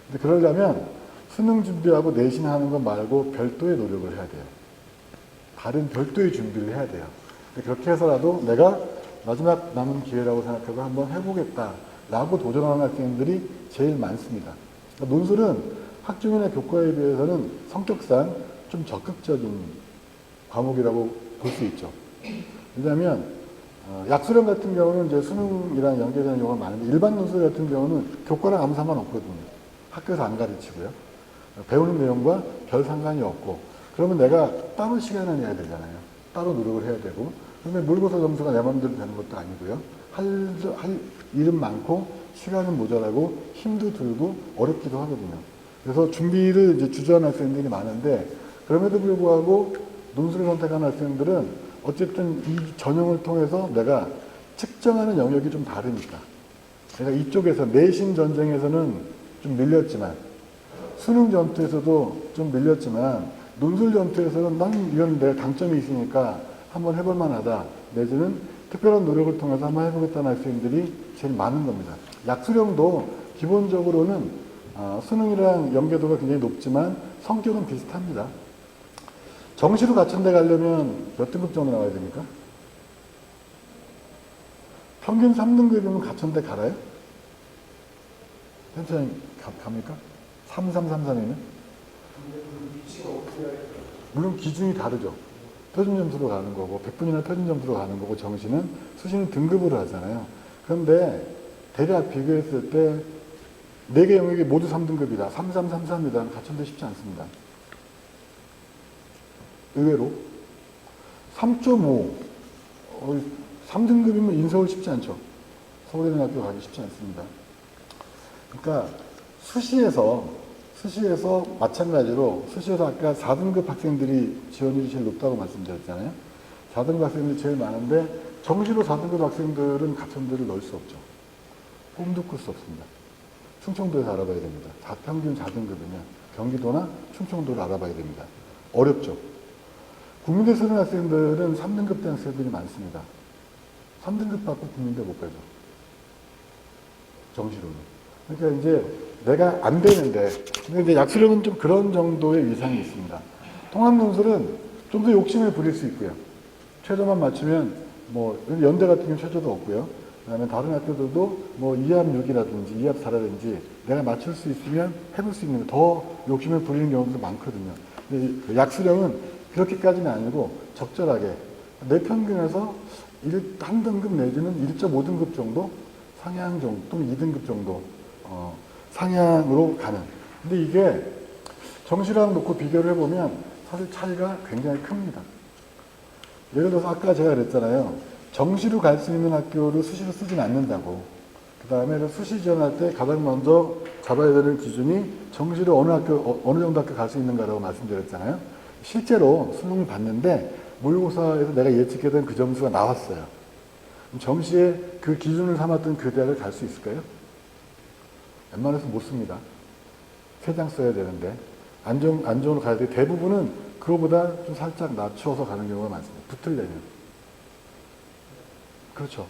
근데 그러려면 수능 준비하고 내신하는 것 말고 별도의 노력을 해야 돼요. 다른 별도의 준비를 해야 돼요. 근데 그렇게 해서라도 내가 마지막 남은 기회라고 생각하고 한번 해보겠다라고 도전하는 학생들이 제일 많습니다. 그러니까 논술은 학종이나 교과에 비해서는 성격상 좀 적극적인 과목이라고 볼 수 있죠. 왜냐하면 약수령 같은 경우는 이제 수능이랑 연계되는 경우가 많은데 일반 논술 같은 경우는 교과랑 아무 상관없거든요. 학교에서 안 가르치고요. 배우는 내용과 별 상관이 없고 그러면 내가 따로 시간을 내야 되잖아요. 따로 노력을 해야 되고 그러면 모의고사 점수가 내 마음대로 되는 것도 아니고요. 할 일은 많고 시간은 모자라고 힘도 들고 어렵기도 하거든요. 그래서 준비를 이제 주저하는 학생들이 많은데 그럼에도 불구하고 논술을 선택하는 학생들은 어쨌든 이 전형을 통해서 내가 측정하는 영역이 좀 다르니까 내가 이쪽에서 내신 전쟁에서는 좀 밀렸지만 수능 전투에서도 좀 밀렸지만 논술 전투에서는 난 이건 내가 강점이 있으니까 한번 해볼 만하다 내지는 특별한 노력을 통해서 한번 해보겠다는 학생들이 제일 많은 겁니다. 약수령도 기본적으로는 수능이랑 연계도가 굉장히 높지만 성격은 비슷합니다. 정시로 갖춘 데 가려면 몇 등급 정도 나와야 됩니까? 평균 3등급이면 갖춘 데 갈아요? 선생님 갑니까? 3333이면? 물론 기준이 다르죠. 표준 점수로 가는 거고 100분이나 표준 점수로 가는 거고 정시는 수시는 등급으로 하잖아요. 그런데 대략 비교했을 때 4개 영역이 모두 3등급이다. 3333이다. 갖춘 데 쉽지 않습니다. 의외로 3.5 3등급이면 인서울 쉽지 않죠. 서울대학교 가기 쉽지 않습니다. 그러니까 수시에서 마찬가지로 수시에서 아까 4등급 학생들이 지원율이 제일 높다고 말씀드렸잖아요. 4등급 학생들이 제일 많은데 정시로 4등급 학생들은 같은 데를 넣을 수 없죠. 꿈도 꿀 수 없습니다. 충청도에서 알아봐야 됩니다. 평균 4등급이면 경기도나 충청도를 알아봐야 됩니다. 어렵죠. 국민대 수능 학생들은 3등급 대 학생들이 많습니다. 3등급 받고 국민대 못 가죠. 정시로는. 그러니까 이제 내가 안 되는데, 근데 이제 약수령은 좀 그런 정도의 위상이 있습니다. 통합논술은 좀 더 욕심을 부릴 수 있고요. 최저만 맞추면, 연대 같은 경우는 최저도 없고요. 그 다음에 다른 학교들도 2합 6이라든지 2합 4라든지 내가 맞출 수 있으면 해볼 수 있는 더 욕심을 부리는 경우도 많거든요. 근데 약수령은 그렇게까지는 아니고 적절하게 내 평균에서 한 등급 내지는 1.5등급 정도 상향 정도 또는 2등급 정도 상향으로 가는. 근데 이게 정시랑 놓고 비교를 해보면 사실 차이가 굉장히 큽니다. 예를 들어서 아까 제가 그랬잖아요. 정시로 갈 수 있는 학교를 수시로 쓰진 않는다고. 그 다음에 수시 지원할 때 가장 먼저 잡아야 되는 기준이 정시로 어느 정도 학교 갈 수 있는가라고 말씀드렸잖아요. 실제로 수능을 봤는데 모의고사에서 내가 예측했던 그 점수가 나왔어요. 그럼 정시에 그 기준을 삼았던 그 대학을 갈 수 있을까요? 웬만해서 못 씁니다. 3장 써야 되는데 안정으로 가야 돼. 대부분은 그거보다 좀 살짝 낮추어서 가는 경우가 많습니다. 붙으려면. 그렇죠.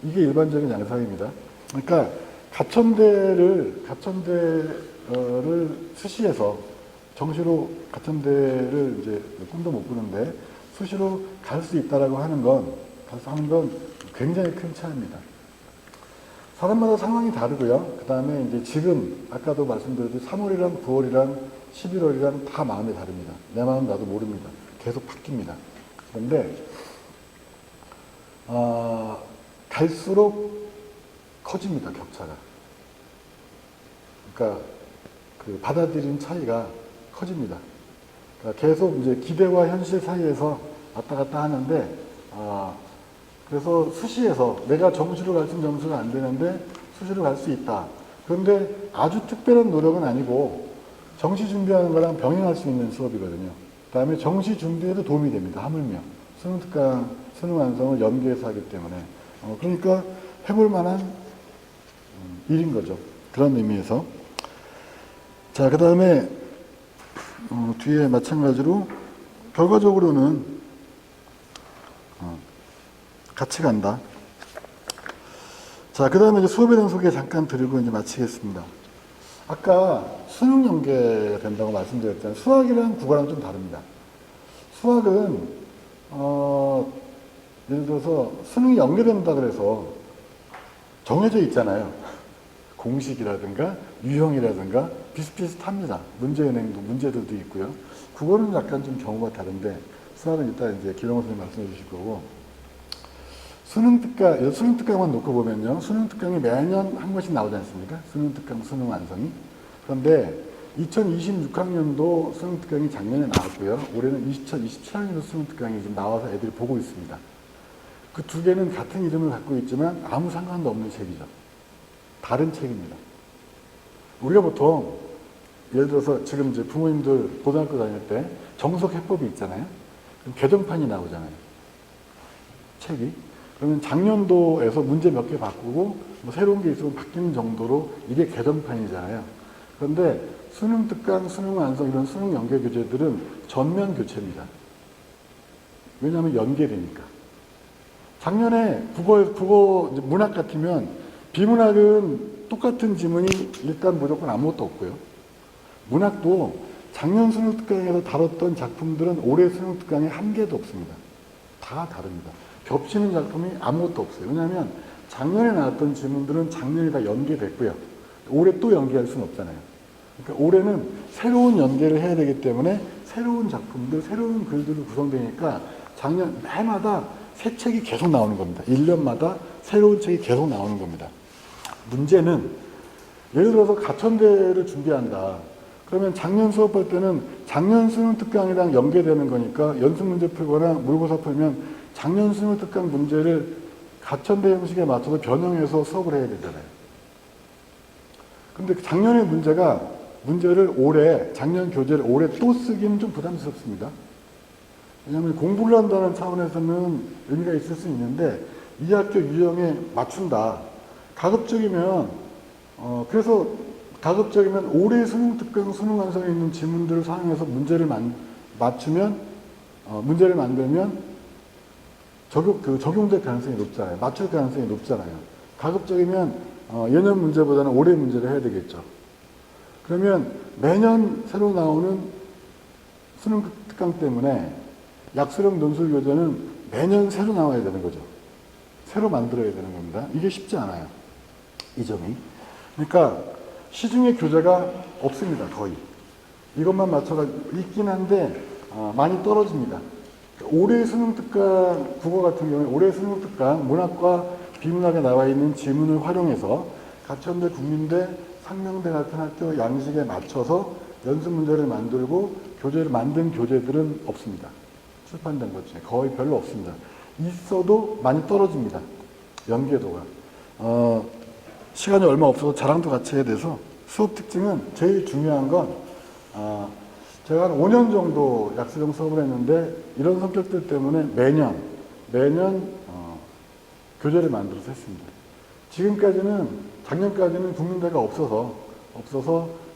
이게 일반적인 양상입니다. 그러니까 가천대를 수시에서 정시로 가천대를 이제 꿈도 못 꾸는데 수시로 갈 수 있다라고 하는 건 굉장히 큰 차이입니다. 사람마다 상황이 다르고요. 그 다음에 이제 지금 아까도 말씀드렸듯이 3월이랑 9월이랑 11월이랑 다 마음이 다릅니다. 내 마음 나도 모릅니다. 계속 바뀝니다. 그런데 갈수록 커집니다. 격차가. 그러니까 그 받아들이는 차이가 커집니다. 그러니까 계속 이제 기대와 현실 사이에서 왔다 갔다 하는데 그래서 수시에서 내가 정시로 갈 수 있는 점수가 안 되는데 수시로 갈 수 있다. 그런데 아주 특별한 노력은 아니고 정시 준비하는 거랑 병행할 수 있는 수업이거든요. 그 다음에 정시 준비에도 도움이 됩니다. 하물며 수능특강, 수능 완성을 연계해서 하기 때문에 그러니까 해볼 만한 일인 거죠. 그런 의미에서. 자, 그 다음에 뒤에 마찬가지로 결과적으로는 같이 간다. 자, 그 다음에 이제 수업에 대한 소개 잠깐 드리고 이제 마치겠습니다. 아까 수능 연계가 된다고 말씀드렸잖아요. 수학이랑 국어랑 좀 다릅니다. 수학은 예를 들어서 수능이 연계된다 그래서 정해져 있잖아요. 공식이라든가 유형이라든가 비슷비슷합니다. 문제은행도 문제들도 있고요. 국어는 약간 좀 경우가 다른데 수학은 이따 이제 기령호 선생님 말씀해 주실 거고 수능특강만 놓고 보면요. 수능특강이 매년 한 번씩 나오지 않습니까? 수능특강, 수능 완성이. 그런데 2026학년도 수능특강이 작년에 나왔고요. 올해는 2027학년도 수능특강이 지금 나와서 애들이 보고 있습니다. 그 두 개는 같은 이름을 갖고 있지만 아무 상관도 없는 책이죠. 다른 책입니다. 우리가 보통 예를 들어서 지금 이제 부모님들 고등학교 다닐 때 정석해법이 있잖아요. 그럼 개정판이 나오잖아요. 책이. 그러면 작년도에서 문제 몇 개 바꾸고 뭐 새로운 게 있으면 바뀌는 정도로 이게 개정판이잖아요. 그런데 수능특강, 수능완성 이런 수능 연계 교재들은 전면 교체입니다. 왜냐하면 연계되니까. 작년에 국어 문학 같으면 비문학은 똑같은 지문이 일단 무조건 아무것도 없고요. 문학도 작년 수능특강에서 다뤘던 작품들은 올해 수능특강에 한 개도 없습니다. 다 다릅니다. 겹치는 작품이 아무것도 없어요. 왜냐하면 작년에 나왔던 지문들은 작년에 다 연계됐고요. 올해 또 연계할 수는 없잖아요. 그러니까 올해는 새로운 연계를 해야 되기 때문에 새로운 작품들, 새로운 글들로 구성되니까 작년 해마다 새 책이 계속 나오는 겁니다. 1년마다 새로운 책이 계속 나오는 겁니다. 문제는 예를 들어서 가천대를 준비한다. 그러면 작년 수업할 때는 작년 수능특강이랑 연계되는 거니까 연습문제 풀거나 모의고사 풀면 작년 수능특강 문제를 가천대 형식에 맞춰서 변형해서 수업을 해야 되잖아요. 근데 작년의 문제를 올해, 작년 교재를 올해 또 쓰기는 좀 부담스럽습니다. 왜냐하면 공부를 한다는 차원에서는 의미가 있을 수 있는데 이 학교 유형에 맞춘다. 가급적이면 올해 수능특강, 수능완성에 있는 지문들을 사용해서 문제를 만들면 적용될 가능성이 높잖아요. 맞출 가능성이 높잖아요. 가급적이면 예년 문제보다는 올해 문제를 해야 되겠죠. 그러면 매년 새로 나오는 수능특강 때문에 약수령 논술 교재는 매년 새로 나와야 되는 거죠. 새로 만들어야 되는 겁니다. 이게 쉽지 않아요. 이 점이. 그러니까 시중에 교재가 없습니다. 거의. 이것만 맞춰가 있긴 한데 많이 떨어집니다. 올해 수능특강 국어 같은 경우에 올해 수능특강 문학과 비문학에 나와 있는 지문을 활용해서 가천대, 국민대, 상명대 같은 학교 양식에 맞춰서 연습 문제를 만들고 교재를 만든 교재들은 없습니다. 출판된 것 중에 거의 별로 없습니다. 있어도 많이 떨어집니다. 연계도가. 시간이 얼마 없어서 자랑도 같이 해야 돼서 수업 특징은 제일 중요한 건 제가 한 5년 정도 약수령 수업을 했는데 이런 성격들 때문에 매년 교재를 만들어서 했습니다. 지금까지는 작년까지는 국민대가 없어서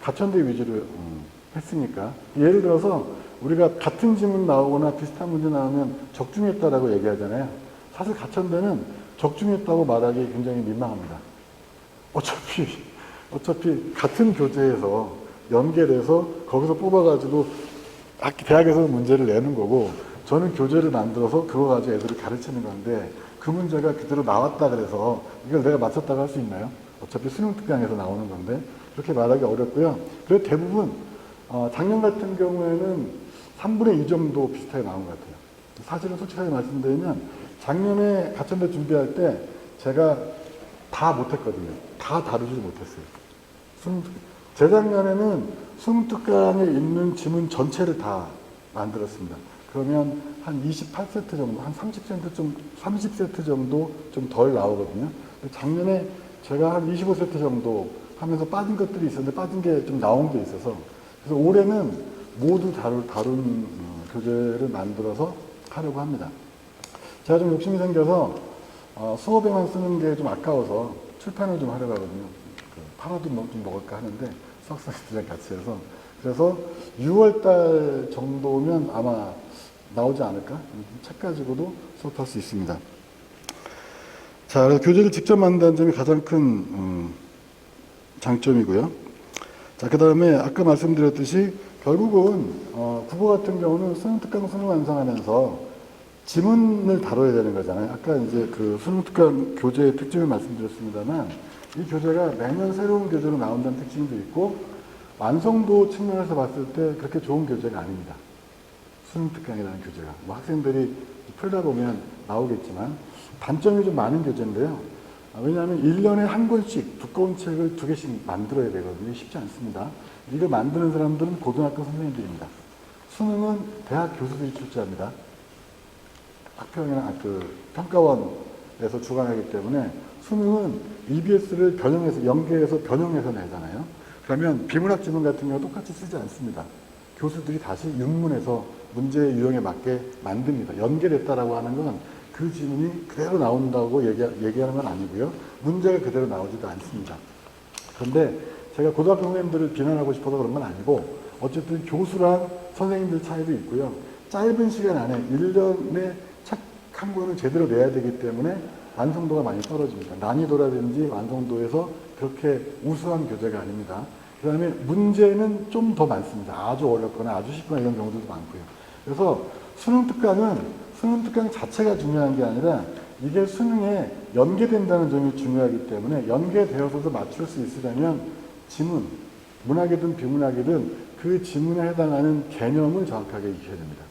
가천대 위주로 했으니까 예를 들어서 우리가 같은 지문 나오거나 비슷한 문제 나오면 적중했다라고 얘기하잖아요. 사실 가천대는 적중했다고 말하기 굉장히 민망합니다. 어차피 같은 교재에서 연계돼서 거기서 뽑아가지고 대학에서 문제를 내는 거고 저는 교재를 만들어서 그거 가지고 애들을 가르치는 건데 그 문제가 그대로 나왔다 그래서 이걸 내가 맞췄다고 할 수 있나요? 어차피 수능 특강에서 나오는 건데 그렇게 말하기 어렵고요. 그래서 대부분 작년 같은 경우에는 3분의 2 정도 비슷하게 나온 것 같아요. 사실은 솔직하게 말씀드리면 작년에 가천대 준비할 때 제가 다 못했거든요. 다 다루지 못했어요. 재작년에는 수능 특강에 있는 지문 전체를 다 만들었습니다. 그러면 한 28세트 정도, 한 30세트 정도 좀 덜 나오거든요. 작년에 제가 한 25세트 정도 하면서 빠진 것들이 있었는데 빠진 게 좀 나온 게 있어서 그래서 올해는 모두 다룬 교재를 만들어서 하려고 합니다. 제가 좀 욕심이 생겨서 수업에만 쓰는 게 좀 아까워서 출판을 좀 하려고 하거든요. 팔아도 좀 먹을까 하는데 수학생들이랑 같이 해서 그래서 6월달 정도면 아마 나오지 않을까? 책 가지고도 수업할 수 있습니다. 자, 그래서 교재를 직접 만든다는 점이 가장 큰 장점이고요. 자, 그 다음에 아까 말씀드렸듯이 결국은 국어 같은 경우는 수능 특강 수능 완성하면서 지문을 다뤄야 되는 거잖아요. 아까 이제 그 수능 특강 교재의 특징을 말씀드렸습니다만 이 교재가 매년 새로운 교재로 나온다는 특징도 있고 완성도 측면에서 봤을 때 그렇게 좋은 교재가 아닙니다. 수능 특강이라는 교재가. 뭐 학생들이 풀다 보면 나오겠지만 단점이 좀 많은 교재인데요. 왜냐하면 1년에 한 권씩 두꺼운 책을 2개씩 만들어야 되거든요. 쉽지 않습니다. 이걸 만드는 사람들은 고등학교 선생님들입니다. 수능은 대학 교수들이 출제합니다. 학평이나 평가원에서 주관하기 때문에 수능은 EBS를 변형해서 연계해서 변형해서 내잖아요. 그러면 비문학 지문 같은 경우 똑같이 쓰지 않습니다. 교수들이 다시 윤문해서 문제 유형에 맞게 만듭니다. 연결했다라고 하는 건 그 지문이 그대로 나온다고 얘기하는 건 아니고요. 문제가 그대로 나오지도 않습니다. 그런데 제가 고등학교 선생님들을 비난하고 싶어서 그런 건 아니고 어쨌든 교수랑 선생님들 차이도 있고요. 짧은 시간 안에 1년에 책 한 권을 제대로 내야 되기 때문에 완성도가 많이 떨어집니다. 난이도라든지 완성도에서 그렇게 우수한 교재가 아닙니다. 그 다음에 문제는 좀 더 많습니다. 아주 어렵거나 아주 쉽거나 이런 경우도 많고요. 그래서 수능 특강 자체가 중요한 게 아니라 이게 수능에 연계된다는 점이 중요하기 때문에 연계되어서도 맞출 수 있으려면 지문, 문학이든 비문학이든 그 지문에 해당하는 개념을 정확하게 익혀야 됩니다.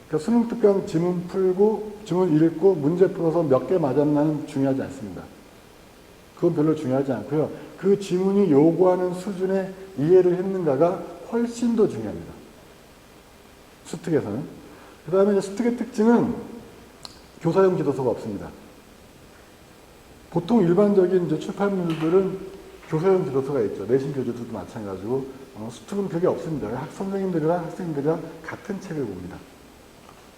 그러니까 수능 특강 지문 풀고 지문 읽고 문제 풀어서 몇 개 맞았나는 중요하지 않습니다. 그건 별로 중요하지 않고요. 그 지문이 요구하는 수준의 이해를 했는가가 훨씬 더 중요합니다. 수특에서는. 그 다음에 수특의 특징은 교사용 지도서가 없습니다. 보통 일반적인 이제 출판물들은 교사용 지도서가 있죠. 내신 교재들도 마찬가지고 수특은 그게 없습니다. 선생님들이랑 학생들이랑 같은 책을 봅니다.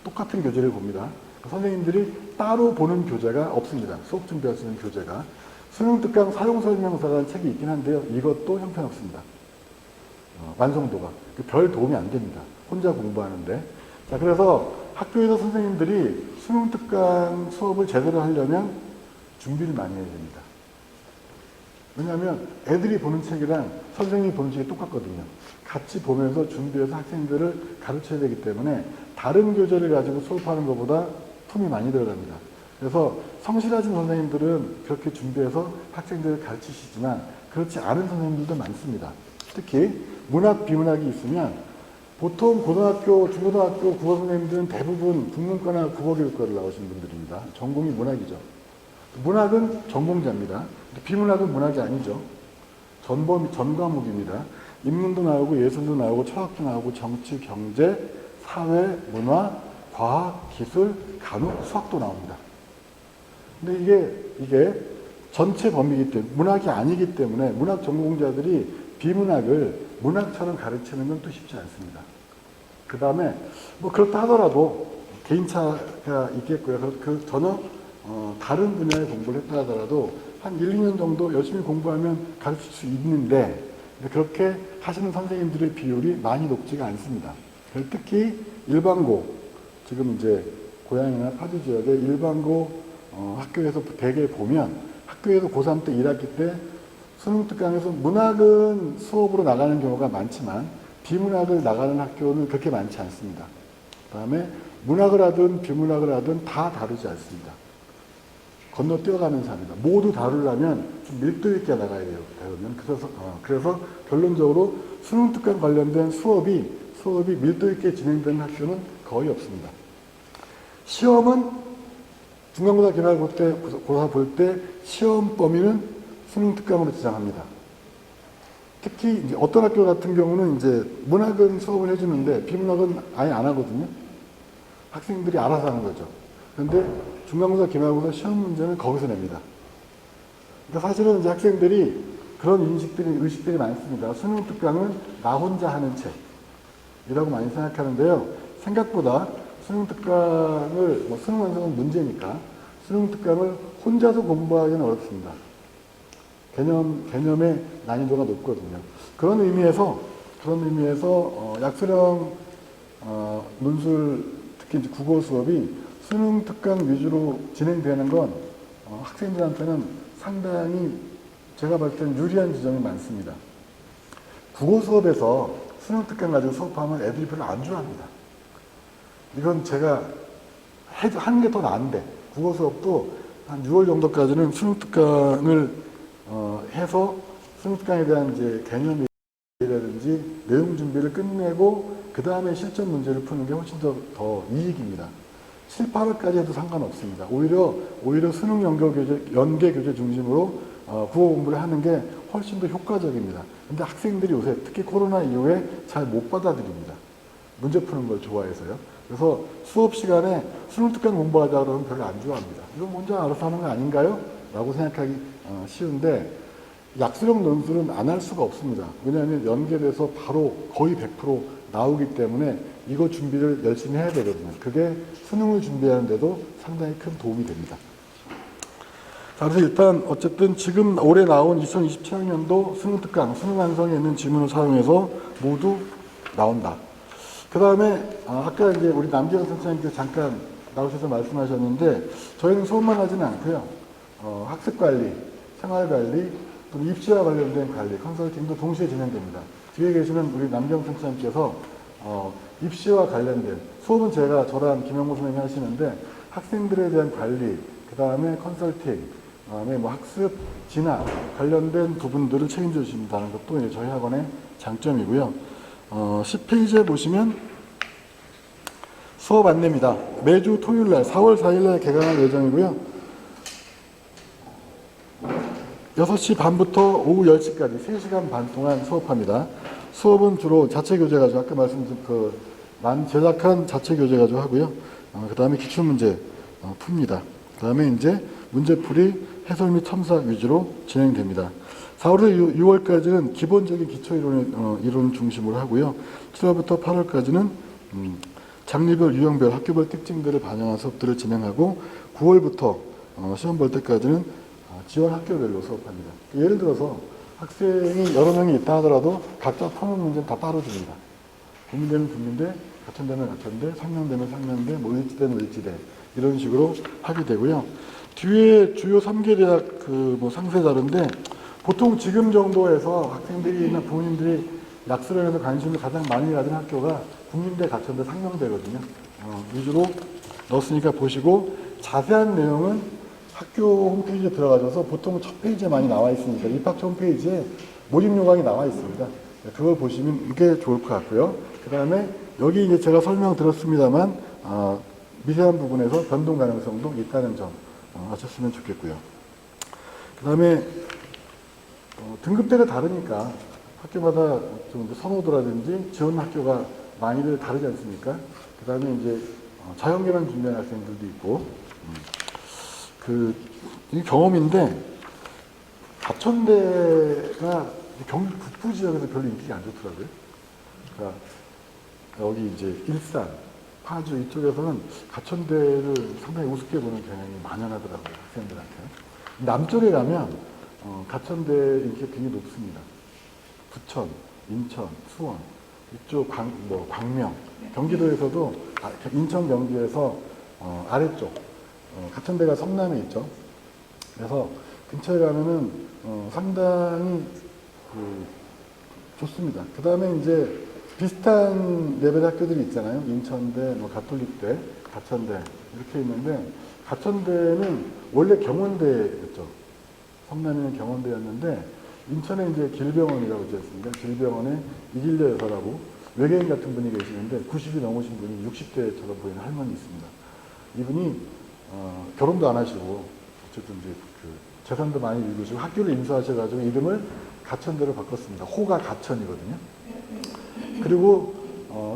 똑같은 교재를 봅니다. 선생님들이 따로 보는 교재가 없습니다. 수업 준비할 수 있는 교재가. 수능 특강 사용설명서라는 책이 있긴 한데요. 이것도 형편없습니다. 완성도가. 별 도움이 안 됩니다. 혼자 공부하는데. 자, 그래서 학교에서 선생님들이 수능 특강 수업을 제대로 하려면 준비를 많이 해야 됩니다. 왜냐하면 애들이 보는 책이랑 선생님이 보는 책이 똑같거든요. 같이 보면서 준비해서 학생들을 가르쳐야 되기 때문에 다른 교재를 가지고 수업하는 것보다 품이 많이 들어갑니다. 그래서 성실하신 선생님들은 그렇게 준비해서 학생들을 가르치시지만 그렇지 않은 선생님들도 많습니다. 특히 문학, 비문학이 있으면 보통 고등학교, 중고등학교 국어 선생님들은 대부분 국문과나 국어교육과를 나오신 분들입니다. 전공이 문학이죠. 문학은 전공자입니다. 비문학은 문학이 아니죠. 전 과목입니다. 인문도 나오고 예술도 나오고 철학도 나오고 정치, 경제, 사회, 문화, 과학, 기술, 간호, 수학도 나옵니다. 근데 이게 전체 범위이기 때문에 문학이 아니기 때문에 문학 전공자들이 비문학을 문학처럼 가르치는 건 또 쉽지 않습니다. 그 다음에 뭐 그렇다 하더라도 개인차가 있겠고요. 그 전혀 다른 분야의 공부를 했다 하더라도 한 1, 2년 정도 열심히 공부하면 가르칠 수 있는데 그렇게 하시는 선생님들의 비율이 많이 높지가 않습니다. 특히 일반고, 지금 이제 고향이나 파주 지역의 일반고 학교에서 대개 보면 학교에서 고3 때 1학기 때 수능 특강에서 문학은 수업으로 나가는 경우가 많지만 비문학을 나가는 학교는 그렇게 많지 않습니다. 그 다음에 문학을 하든 비문학을 하든 다 다루지 않습니다. 건너뛰어가면서 합니다. 모두 다루려면 좀 밀도 있게 나가야 돼요. 그래서 결론적으로 수능 특강 관련된 수업이 밀도 있게 진행되는 학교는 거의 없습니다. 시험은 중간고사 기말 볼 때, 고사 볼 때 시험 범위는 수능 특강으로 지정합니다. 특히 이제 어떤 학교 같은 경우는 이제 문학은 수업을 해주는데 비문학은 아예 안 하거든요. 학생들이 알아서 하는 거죠. 그런데 중간고사, 기말고사 시험 문제는 거기서 냅니다. 그러니까 사실은 이제 학생들이 그런 의식들이 많습니다. 수능 특강은 나 혼자 하는 책이라고 많이 생각하는데요. 생각보다 수능 특강을, 수능 완성은 문제니까 수능 특강을 혼자서 공부하기는 어렵습니다. 개념의 난이도가 높거든요. 그런 의미에서 약수령 논술, 특히 이제 국어 수업이 수능 특강 위주로 진행되는 건 학생들한테는 상당히 제가 봤을 때는 유리한 지점이 많습니다. 국어 수업에서 수능 특강 가지고 수업하면 애들이 별로 안 좋아합니다. 이건 제가 하는 게 더 나은데, 국어 수업도 한 6월 정도까지는 수능 특강을 해서 수능 특강에 대한 이제 개념이라든지 내용 준비를 끝내고 그 다음에 실전 문제를 푸는 게 훨씬 더 이익입니다. 7, 8월까지 해도 상관없습니다. 오히려 수능 연계 교재 중심으로 국어 공부를 하는 게 훨씬 더 효과적입니다. 근데 학생들이 요새 특히 코로나 이후에 잘 못 받아들입니다. 문제 푸는 걸 좋아해서요. 그래서 수업 시간에 수능 특강 공부하자 그러면 별로 안 좋아합니다. 이건 먼저 알아서 하는 거 아닌가요? 라고 생각하기 쉬운데 약수령 논술은 안 할 수가 없습니다. 왜냐하면 연계돼서 바로 거의 100% 나오기 때문에 이거 준비를 열심히 해야 되거든요. 그게 수능을 준비하는데도 상당히 큰 도움이 됩니다. 자, 그래서 일단 어쨌든 지금 올해 나온 2027학년도 수능 특강, 수능 완성에 있는 지문을 사용해서 모두 나온다. 그 다음에 아까 이제 우리 남기현 선생님께서 잠깐 나오셔서 말씀하셨는데 저희는 수업만 하지는 않고요. 학습관리, 생활관리, 또 입시와 관련된 관리, 컨설팅도 동시에 진행됩니다. 뒤에 계시는 우리 남기현 선생님께서 입시와 관련된 수업은 저랑 김영모 선생님이 하시는데 학생들에 대한 관리, 그 다음에 컨설팅, 그 다음에 학습, 진학 관련된 부분들을 책임져 주신다는 것도 이제 저희 학원의 장점이고요. 10페이지에 보시면 수업 안내입니다. 매주 토요일날 4월 4일날 개강할 예정이고요. 6시 반부터 오후 10시까지 3시간 반 동안 수업합니다. 수업은 주로 자체 교재 가지고 아까 말씀드린 난 제작한 자체 교재 가지고 하고요. 그 다음에 기출문제 풉니다. 그 다음에 이제 문제풀이, 해설 및 첨삭 위주로 진행됩니다. 4월에서 6월까지는 기본적인 기초이론 중심으로 하고요. 7월부터 8월까지는 장르별, 유형별, 학교별 특징들을 반영한 수업들을 진행하고 9월부터 시험 볼 때까지는 지원 학교별로 수업합니다. 예를 들어서 학생이 여러 명이 있다 하더라도 각자 푸는 문제는 다 따로 줍니다. 국민대는 국민대, 가천대는 가천대, 상명대는 상명대, 일지대는 일지대 이런 식으로 하게 되고요. 뒤에 주요 3개 대학 상세 자료인데 보통 지금 정도에서 학생들이나 부모님들이 약수령에서 관심을 가장 많이 가진 학교가 국민대, 가천대, 상명대거든요. 위주로 넣었으니까 보시고 자세한 내용은 학교 홈페이지에 들어가셔서 보통 첫 페이지에 많이 나와 있으니까 입학처 홈페이지에 모집 요강이 나와 있습니다. 그걸 보시면 이게 좋을 것 같고요. 그 다음에 여기 이제 제가 설명드렸습니다만 미세한 부분에서 변동 가능성도 있다는 점 아셨으면 좋겠고요. 그 다음에 등급대가 다르니까 학교마다 좀 선호도라든지 지원 학교가 많이들 다르지 않습니까? 그 다음에 이제 자연계만 준비하는 학생들도 있고 이게 경험인데 가천대가 경기 북부 지역에서 별로 인기가 안 좋더라고요. 그러니까 여기 이제 일산, 파주 이쪽에서는 가천대를 상당히 우습게 보는 경향이 만연하더라고요, 학생들한테. 남쪽에 가면 가천대 인기가 굉장히 높습니다. 부천, 인천, 수원, 이쪽 광명, 경기도에서도 인천 경기에서 아래쪽 가천대가 성남에 있죠. 그래서 근처에 가면은 상당히 좋습니다. 그 다음에 이제 비슷한 레벨 학교들이 있잖아요. 인천대, 가톨릭대, 가천대 이렇게 있는데 가천대는 원래 경원대였죠. 성남에는 경원대였는데 인천에 이제 길병원이라고 있었습니다. 길병원에 이길려 여사라고 외계인 같은 분이 계시는데 90이 넘으신 분이 60대처럼 보이는 할머니 있습니다. 이분이 결혼도 안 하시고 어쨌든 이제 재산도 많이 읽으시고 학교를 인수하셔가지고 이름을 가천대로 바꿨습니다. 호가 가천이거든요. 그리고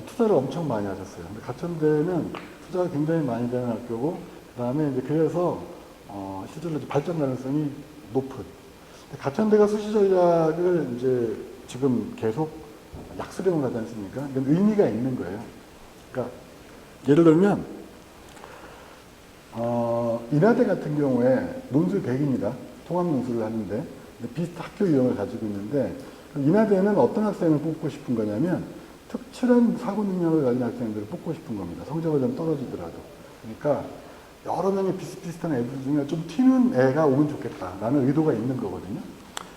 투자를 엄청 많이 하셨어요. 근데 가천대는 투자가 굉장히 많이 되는 학교고 그 다음에 이제 그래서 실제로 발전 가능성이 높은. 가천대가 수시 전략을 이제 지금 계속 약수령을 하지 않습니까? 이건 의미가 있는 거예요. 그러니까 예를 들면 인하대 같은 경우에 논술 100입니다. 통합 논술을 하는데 비슷한 학교 유형을 가지고 있는데 인하대는 어떤 학생을 뽑고 싶은 거냐면 특출한 사고 능력을 가진 학생들을 뽑고 싶은 겁니다. 성적을 좀 떨어지더라도. 그러니까 여러 명의 비슷비슷한 애들 중에 좀 튀는 애가 오면 좋겠다라는 의도가 있는 거거든요.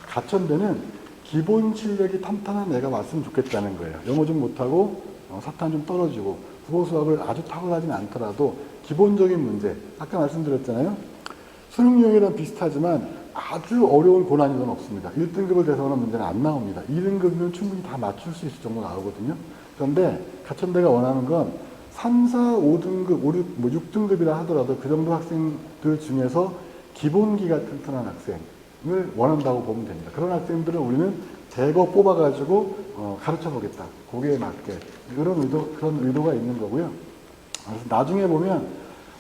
가천대는 기본 실력이 탄탄한 애가 왔으면 좋겠다는 거예요. 영어 좀 못하고 사탄 좀 떨어지고 국어 수학을 아주 탁월하진 않더라도 기본적인 문제, 아까 말씀드렸잖아요. 수능 유형이랑 비슷하지만 아주 어려운 고난이도는 없습니다. 1등급을 대상으로 문제는 안 나옵니다. 2등급이면 충분히 다 맞출 수 있을 정도 나오거든요. 그런데 가천대가 원하는 건 3, 4, 5등급, 5, 6, 6등급이라 하더라도 그 정도 학생들 중에서 기본기가 튼튼한 학생을 원한다고 보면 됩니다. 그런 학생들은 우리는 제거 뽑아가지고 가르쳐 보겠다. 거기에 맞게. 그런 의도가 있는 거고요. 그래서 나중에 보면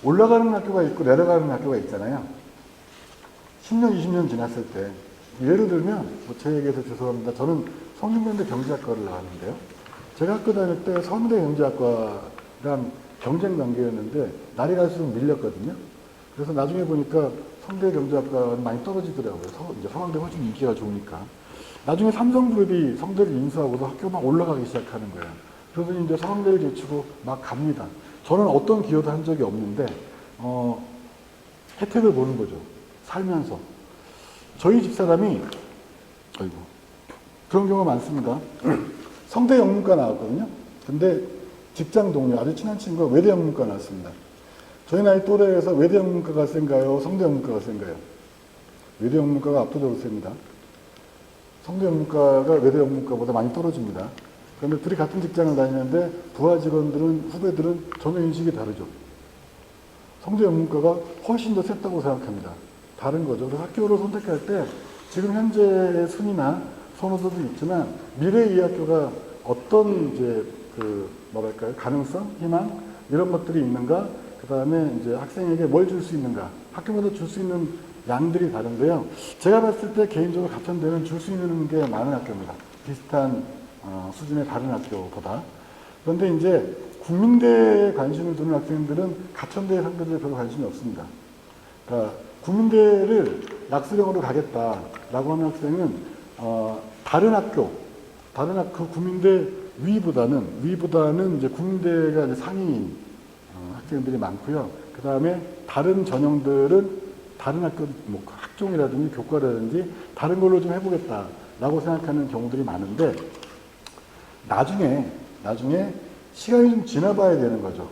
올라가는 학교가 있고 내려가는 학교가 있잖아요. 10년, 20년 지났을 때. 예를 들면, 제 얘기해서 죄송합니다. 저는 성균관대 경제학과를 나왔는데요. 제가 학교 다닐 때 서울대 경제학과랑 경쟁 관계였는데, 날이 갈수록 밀렸거든요. 그래서 나중에 보니까 성대 경제학과는 많이 떨어지더라고요. 이제 서강대 훨씬 인기가 좋으니까. 나중에 삼성그룹이 성대를 인수하고도 학교가 막 올라가기 시작하는 거예요. 그래서 이제 서강대를 제치고 막 갑니다. 저는 어떤 기여도 한 적이 없는데, 혜택을 보는 거죠. 살면서. 저희 집사람이, 그런 경우가 많습니다. 성대 영문과 나왔거든요. 근데 직장 동료, 아주 친한 친구가 외대 영문과 나왔습니다. 저희 나이 또래에서 외대 영문과가 센가요? 성대 영문과가 센가요? 외대 영문과가 압도적으로 셉니다. 성대 영문과가 외대 영문과보다 많이 떨어집니다. 그런데 둘이 같은 직장을 다니는데 부하 직원들은, 후배들은 전혀 인식이 다르죠. 성대 영문과가 훨씬 더 셌다고 생각합니다. 다른 거죠. 그래서 학교를 선택할 때 지금 현재의 순위나 선호도도 있지만 미래 이 학교가 어떤 이제 가능성, 희망 이런 것들이 있는가, 그 다음에 이제 학생에게 뭘 줄 수 있는가, 학교마다 줄 수 있는 양들이 다른데요. 제가 봤을 때 개인적으로 가천대는 줄 수 있는 게 많은 학교입니다. 비슷한 수준의 다른 학교보다. 그런데 이제 국민대에 관심을 두는 학생들은 가천대의 상대적으로 별로 관심이 없습니다. 그러니까 국민대를 약수령으로 가겠다라고 하는 학생은 다른 학교 국민대 위보다는 이제 국민대가 이제 상위인 학생들이 많고요. 그 다음에 다른 전형들은 다른 학교 학종이라든지 교과라든지 다른 걸로 좀 해보겠다라고 생각하는 경우들이 많은데 나중에 시간이 좀 지나봐야 되는 거죠.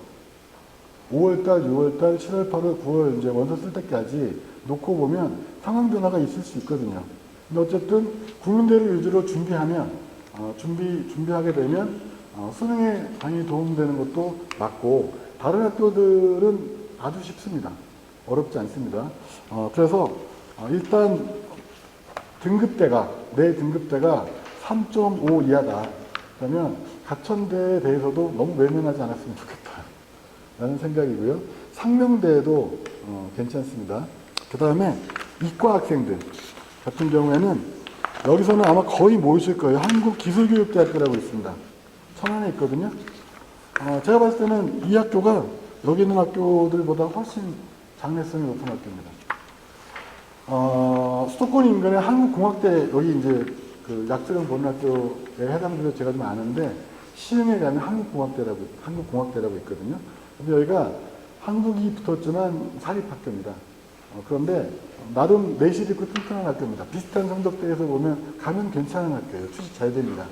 5월달, 6월달, 7월, 8월, 9월 이제 원서 쓸 때까지 놓고 보면 상황 변화가 있을 수 있거든요. 근데 어쨌든 국민대를 위주로 준비하면 준비하게 되면 수능에 당연히 도움되는 것도 맞고 다른 학교들은 아주 쉽습니다. 어렵지 않습니다. 그래서 일단 내 등급대가 3.5 이하다. 그러면 가천대에 대해서도 너무 외면하지 않았으면 좋겠다. 라는 생각이고요. 상명대도 괜찮습니다. 그 다음에 이과 학생들 같은 경우에는 여기서는 아마 거의 모이실 거예요. 한국기술교육대학교라고 있습니다. 천안에 있거든요. 제가 봤을 때는 이 학교가 여기 있는 학교들보다 훨씬 장래성이 높은 학교입니다. 수도권 인근의 한국공학대, 여기 이제 그 약수령 보건학교에 해당돼서 제가 좀 아는데, 시흥에 가면 한국공학대라고 있거든요. 근데 여기가 한국이 붙었지만 사립학교입니다. 그런데 나름 내실 있고 튼튼한 학교입니다. 비슷한 성적대에서 보면 가면 괜찮은 학교예요. 취직 잘 됩니다.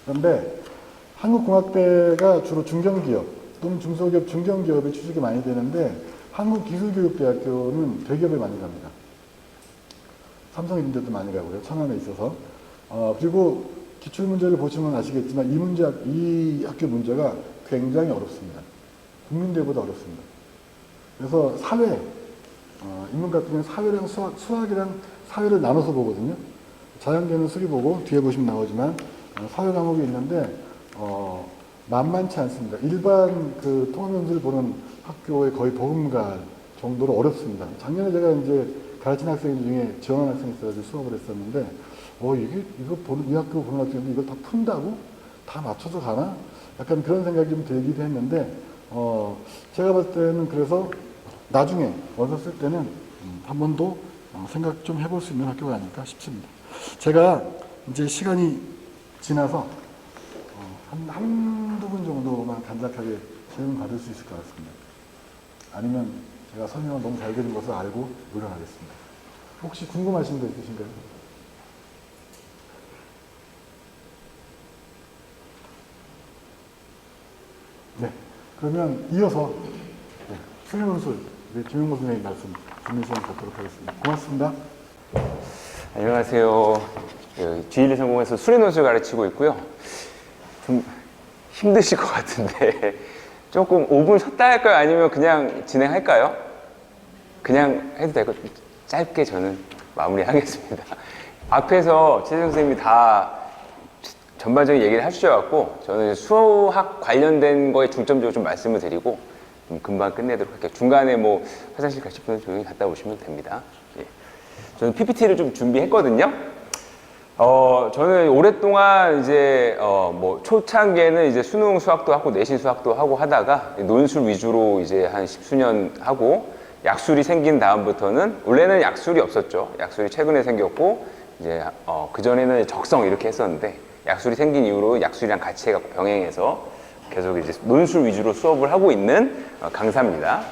그런데 한국공학대가 주로 중견기업 또는 중소기업, 중견기업에 취직이 많이 되는데 한국기술교육대학교는 대기업에 많이 갑니다. 삼성 이런 데도 많이 가고요. 천안에 있어서. 그리고 기출문제를 보시면 아시겠지만 이 학교 문제가 굉장히 어렵습니다. 국민대보다 어렵습니다. 그래서 인문 같은 경우는 사회랑 수학이랑 사회를 나눠서 보거든요. 자연계는 수리 보고 뒤에 보시면 나오지만 사회 과목이 있는데 만만치 않습니다. 일반 그 통합연수를 보는 학교의 거의 버금갈 정도로 어렵습니다. 작년에 제가 이제 가르친 학생 중에 지원한 학생이 있어가지고 수업을 했었는데, 이 학교 보는 학생인데 이걸 다 푼다고? 다 맞춰서 가나? 약간 그런 생각이 좀 들기도 했는데, 제가 봤을 때는 그래서 나중에 원서 쓸 때는 한 번 더 생각 좀 해볼 수 있는 학교가 아닐까 싶습니다. 제가 이제 시간이 지나서 한두 분 정도만 간략하게 질문 받을 수 있을 것 같습니다. 아니면 제가 설명을 너무 잘 드린 것을 알고 물러나겠습니다. 혹시 궁금하신 거 있으신가요? 네. 그러면 이어서 수련논술 김용모 선생님 말씀 듣는 시간 갖도록 하겠습니다. 고맙습니다. 안녕하세요. G1 성공에서 수련논술 가르치고 있고요. 좀 힘드실 것 같은데 조금 5분 쉬었다 할까요? 아니면 그냥 진행할까요? 그냥 해도 되고 짧게 저는 마무리하겠습니다. 앞에서 최재성 선생님이 다 전반적인 얘기를 해주셔갖고 저는 수학 관련된 거에 중점적으로 좀 말씀을 드리고 좀 금방 끝내도록 할게요. 중간에 뭐 화장실 가실 분은 조용히 갔다 오시면 됩니다. 예. 저는 PPT를 좀 준비했거든요. 저는 오랫동안 이제 뭐 초창기에는 이제 수능 수학도 하고 내신 수학도 하고 하다가 논술 위주로 이제 한 10수년 하고 약술이 생긴 다음부터는 원래는 약술이 없었죠. 약술이 최근에 생겼고 이제 그 전에는 적성 이렇게 했었는데 약술이 생긴 이후로 약술이랑 같이 해갖고 병행해서 계속 이제 논술 위주로 수업을 하고 있는 강사입니다.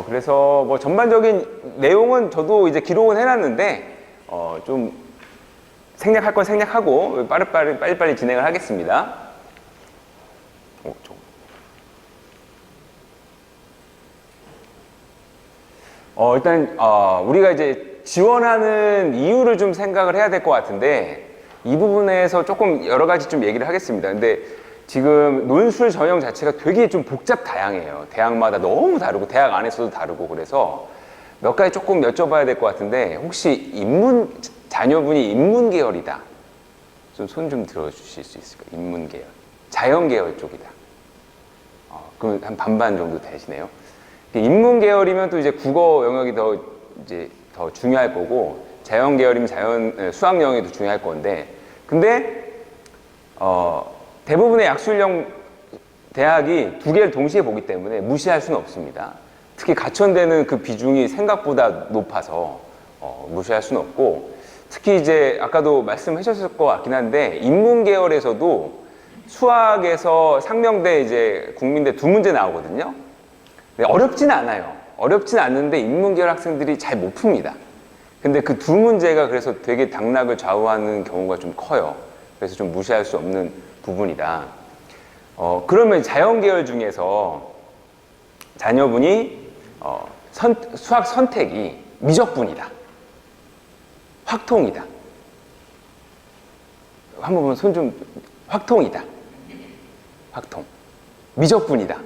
그래서 뭐 전반적인 내용은 저도 이제 기록은 해놨는데 좀 생략할 건 생략하고 빨리빨리 진행을 하겠습니다. 일단 우리가 이제 지원하는 이유를 좀 생각을 해야 될 것 같은데 이 부분에서 조금 여러 가지 좀 얘기를 하겠습니다. 근데 지금 논술 전형 자체가 되게 좀 복잡 다양해요. 대학마다 너무 다르고 대학 안에서도 다르고 그래서 몇 가지 조금 여쭤봐야 될 것 같은데 혹시 자녀분이 인문 계열이다. 좀 손 좀 들어주실 수 있을까요? 인문 계열. 자연 계열 쪽이다. 그럼 한 반반 정도 되시네요. 인문 계열이면 또 이제 국어 영역이 더 중요할 거고 자연 계열이면 수학 영역이 더 중요할 건데 근데 대부분의 약술형 대학이 두 개를 동시에 보기 때문에 무시할 수는 없습니다. 특히 가천대는 그 비중이 생각보다 높아서 무시할 수는 없고 특히 이제 아까도 말씀하셨을 것 같긴 한데 인문 계열에서도 수학에서 상명대 이제 국민대 두 문제 나오거든요. 근데 어렵진 않아요. 어렵진 않는데 인문 계열 학생들이 잘 못 풉니다. 근데 그 두 문제가 그래서 되게 당락을 좌우하는 경우가 좀 커요. 그래서 좀 무시할 수 없는 부분이다. 그러면 자연 계열 중에서 자녀분이 수학 선택이 미적분이다. 확통이다. 한번 보면 손 좀 확통이다. 확통. 미적분이다.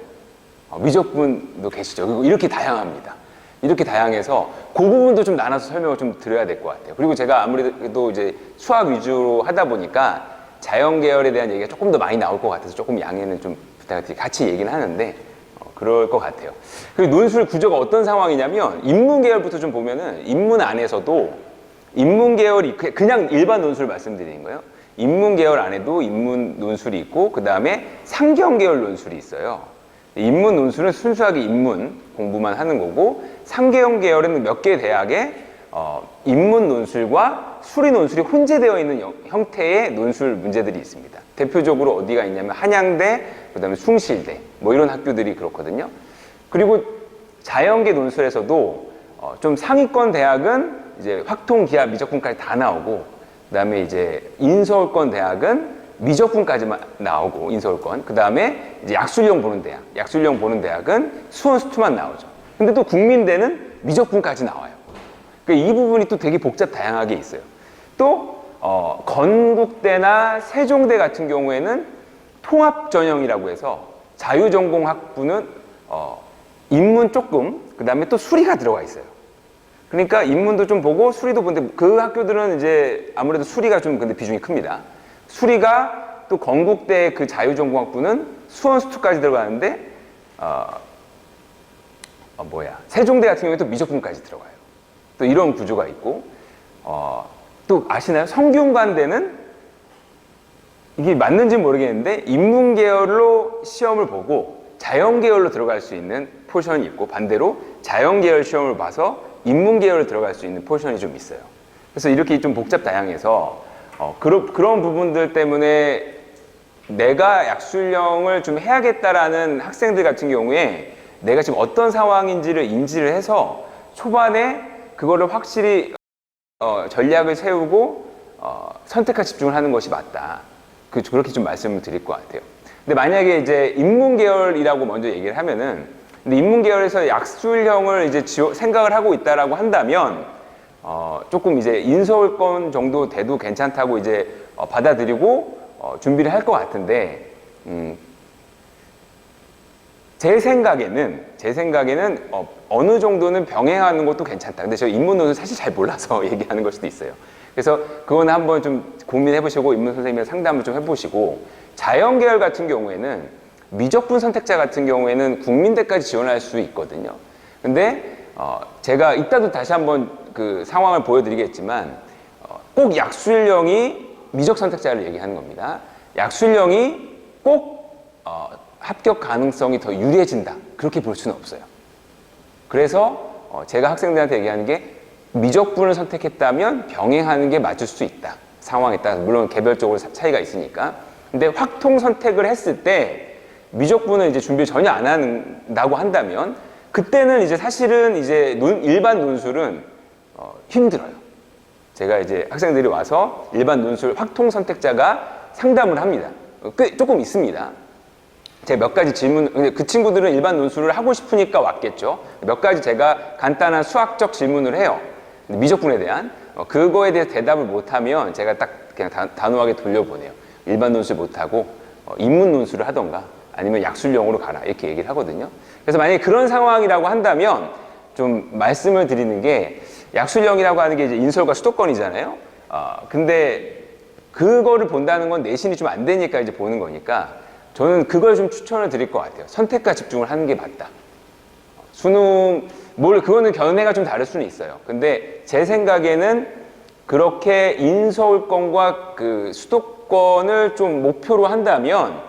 미적분도 계시죠. 그리고 이렇게 다양합니다. 이렇게 다양해서 그 부분도 좀 나눠서 설명을 좀 드려야 될 것 같아요. 그리고 제가 아무래도 이제 수학 위주로 하다 보니까 자연 계열에 대한 얘기가 조금 더 많이 나올 것 같아서 조금 양해는 좀 부탁드리고 같이 얘기는 하는데 그럴 것 같아요. 그리고 논술 구조가 어떤 상황이냐면 인문 계열부터 좀 보면은 인문 안에서도 인문 계열이 그냥 일반 논술 말씀드리는 거예요. 인문 계열 안에도 인문 논술이 있고 그 다음에 상경 계열 논술이 있어요. 인문 논술은 순수하게 인문 공부만 하는 거고, 상계형 계열은 몇 개 대학에 인문 논술과 수리 논술이 혼재되어 있는 형태의 논술 문제들이 있습니다. 대표적으로 어디가 있냐면 한양대, 그다음에 숭실대 뭐 이런 학교들이 그렇거든요. 그리고 자연계 논술에서도 좀 상위권 대학은 이제 확통, 기하, 미적분까지 다 나오고, 그다음에 이제 인서울권 대학은 미적분까지만 나오고, 인서울권. 그다음에 이제 약술형 보는 대학, 약술형 보는 대학은 수원, 수투만 나오죠. 근데 또 국민대는 미적분까지 나와요. 그러니까 이 부분이 또 되게 복잡 다양하게 있어요. 또 건국대나 세종대 같은 경우에는 통합 전형이라고 해서 자유전공학부는 인문 조금, 그다음에 또 수리가 들어가 있어요. 그러니까 인문도 좀 보고 수리도 보는데, 그 학교들은 이제 아무래도 수리가 좀 근데 비중이 큽니다. 수리가 또 건국대 그 자유전공학부는 수원, 수투까지 들어가는데 세종대 같은 경우에 또 미적분까지 들어가요. 또 이런 구조가 있고, 또 아시나요? 성균관대는 이게 맞는지 모르겠는데 인문 계열로 시험을 보고 자연 계열로 들어갈 수 있는 포션이 있고, 반대로 자연 계열 시험을 봐서 인문 계열로 들어갈 수 있는 포션이 좀 있어요. 그래서 이렇게 좀 복잡 다양해서 그런 부분들 때문에 내가 약술형을 좀 해야겠다라는 학생들 같은 경우에 내가 지금 어떤 상황인지를 인지를 해서 초반에 그거를 확실히 전략을 세우고 선택과 집중을 하는 것이 맞다. 그렇게 좀 말씀을 드릴 것 같아요. 근데 만약에 이제 인문 계열이라고 먼저 얘기를 하면은, 근데 인문 계열에서 약술형을 이제 생각을 하고 있다라고 한다면 조금 이제 인서울권 정도 돼도 괜찮다고 이제 받아들이고 준비를 할 것 같은데, 제 생각에는 어느 정도는 병행하는 것도 괜찮다. 근데 저 인문론은 사실 잘 몰라서 얘기하는 걸 수도 있어요. 그래서 그거는 한번 좀 고민해 보시고 인문 선생님이랑 상담을 좀 해보시고, 자연 계열 같은 경우에는 미적분 선택자 같은 경우에는 국민대까지 지원할 수 있거든요. 근데 제가 이따도 다시 한번 그 상황을 보여드리겠지만 꼭 약술형이 미적 선택자를 얘기하는 겁니다. 약술형이 꼭 합격 가능성이 더 유리해진다, 그렇게 볼 수는 없어요. 그래서 제가 학생들한테 얘기하는 게, 미적분을 선택했다면 병행하는 게 맞을 수 있다, 상황에 따라서. 물론 개별적으로 차이가 있으니까. 근데 확통 선택을 했을 때 미적분을 이제 준비를 전혀 안 한다고 한다면, 그때는 이제 사실은 이제 일반 논술은 힘들어요. 제가 이제 학생들이 와서 일반 논술 확통 선택자가 상담을 합니다. 꽤 조금 있습니다. 제가 몇 가지 질문, 그 친구들은 일반 논술을 하고 싶으니까 왔겠죠. 몇 가지 제가 간단한 수학적 질문을 해요. 미적분에 대한. 그거에 대해서 대답을 못하면 제가 딱 그냥 단호하게 돌려보내요. 일반 논술 못하고 인문 논술을 하던가 아니면 약술형으로 가라, 이렇게 얘기를 하거든요. 그래서 만약에 그런 상황이라고 한다면 좀 말씀을 드리는 게, 약술형이라고 하는 게 이제 인서울과 수도권이잖아요. 근데 그거를 본다는 건 내신이 좀 안 되니까 이제 보는 거니까, 저는 그걸 좀 추천을 드릴 것 같아요. 선택과 집중을 하는 게 맞다. 수능, 그거는 견해가 좀 다를 수는 있어요. 근데 제 생각에는 그렇게 인서울권과 그 수도권을 좀 목표로 한다면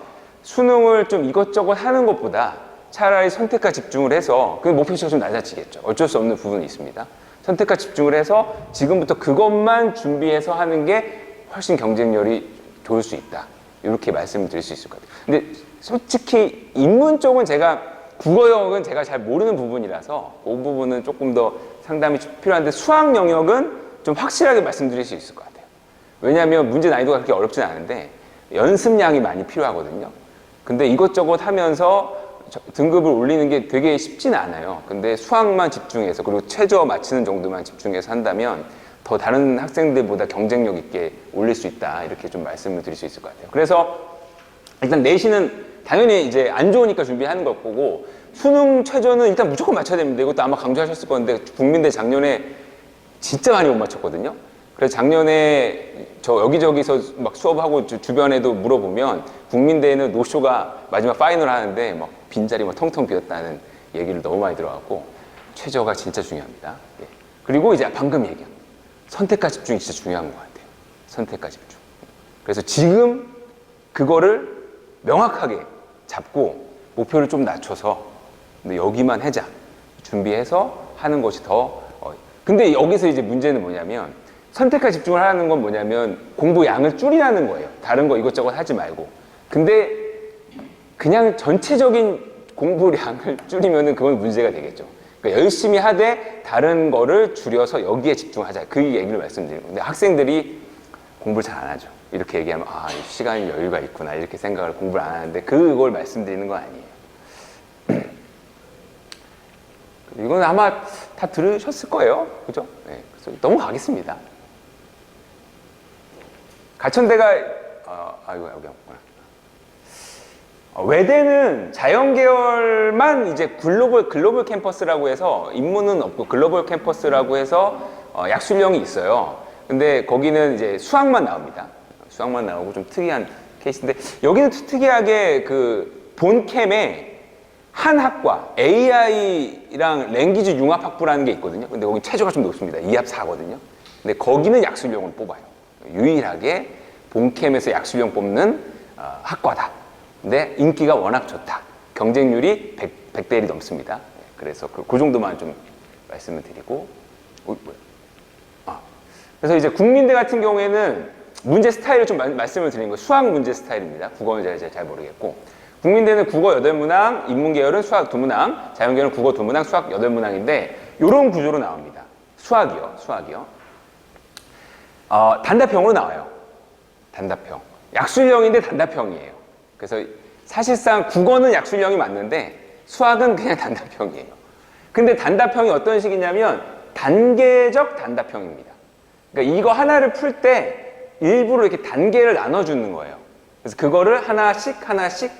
수능을 좀 이것저것 하는 것보다 차라리 선택과 집중을 해서, 그 목표치가 좀 낮아지겠죠. 어쩔 수 없는 부분이 있습니다. 선택과 집중을 해서 지금부터 그것만 준비해서 하는 게 훨씬 경쟁률이 좋을 수 있다, 이렇게 말씀을 드릴 수 있을 것 같아요. 근데 솔직히 인문 쪽은 국어 영역은 제가 잘 모르는 부분이라서 그 부분은 조금 더 상담이 필요한데, 수학 영역은 좀 확실하게 말씀드릴 수 있을 것 같아요. 왜냐하면 문제 난이도가 그렇게 어렵진 않은데 연습량이 많이 필요하거든요. 근데 이것저것 하면서 등급을 올리는 게 되게 쉽지는 않아요. 근데 수학만 집중해서, 그리고 최저 맞추는 정도만 집중해서 한다면 더 다른 학생들보다 경쟁력 있게 올릴 수 있다, 이렇게 좀 말씀을 드릴 수 있을 것 같아요. 그래서 일단 내신은 당연히 이제 안 좋으니까 준비하는 것 거고, 수능 최저는 일단 무조건 맞춰야 됩니다. 이것도 아마 강조하셨을 건데, 국민대 작년에 진짜 많이 못 맞췄거든요. 그래서 작년에 저 여기저기서 막 수업하고 주변에도 물어보면 국민대에는 노쇼가 마지막 파이널 하는데 막 빈자리 막 텅텅 비었다는 얘기를 너무 많이 들어갖고, 최저가 진짜 중요합니다. 예. 그리고 이제 방금 얘기한 선택과 집중이 진짜 중요한 것 같아요. 선택과 집중. 그래서 지금 그거를 명확하게 잡고 목표를 좀 낮춰서 근데 여기만 하자 준비해서 하는 것이 더 근데 여기서 이제 문제는 뭐냐면 선택과 집중을 하는 건 뭐냐면 공부 양을 줄이라는 거예요. 다른 거 이것저것 하지 말고. 근데 그냥 전체적인 공부량을 줄이면은 그건 문제가 되겠죠. 그러니까 열심히 하되 다른 거를 줄여서 여기에 집중하자. 그 얘기를 말씀드리는 건데 학생들이 공부를 잘 안 하죠. 이렇게 얘기하면 아, 시간이 여유가 있구나 이렇게 생각을 공부를 안 하는데 그걸 말씀드리는 건 아니에요. 이건 아마 다 들으셨을 거예요. 그죠? 네, 그래서 넘어가겠습니다. 가천대가 아이고 여기 없구나. 외대는 자연계열만 이제 글로벌 캠퍼스라고 해서 인문은 없고 글로벌 캠퍼스라고 해서 약술령이 있어요. 근데 거기는 이제 수학만 나옵니다. 수학만 나오고 좀 특이한 케이스인데 여기는 특이하게 그 본캠에 한 학과 AI랑 랭귀지 융합학부라는 게 있거든요. 근데 거기 최저가 좀 높습니다. 2합 4거든요. 근데 거기는 약술령을 뽑아요. 유일하게 본캠에서 약술령 뽑는 학과다. 근데 인기가 워낙 좋다. 경쟁률이 100대 1이 넘습니다. 그래서 그 정도만 좀 말씀을 드리고 그래서 이제 국민대 같은 경우에는 문제 스타일을 좀 말씀을 드리는 거예요. 수학 문제 스타일입니다. 국어는 잘 모르겠고 국민대는 국어 8문항, 인문계열은 수학 2문항, 자연계열은 국어 2문항, 수학 8문항인데 이런 구조로 나옵니다. 수학이요. 단답형으로 나와요. 단답형. 약술형인데 단답형이에요. 그래서 사실상 국어는 약술형이 맞는데 수학은 그냥 단답형이에요. 근데 단답형이 어떤 식이냐면 단계적 단답형입니다. 그러니까 이거 하나를 풀 때 일부러 이렇게 단계를 나눠주는 거예요. 그래서 그거를 하나씩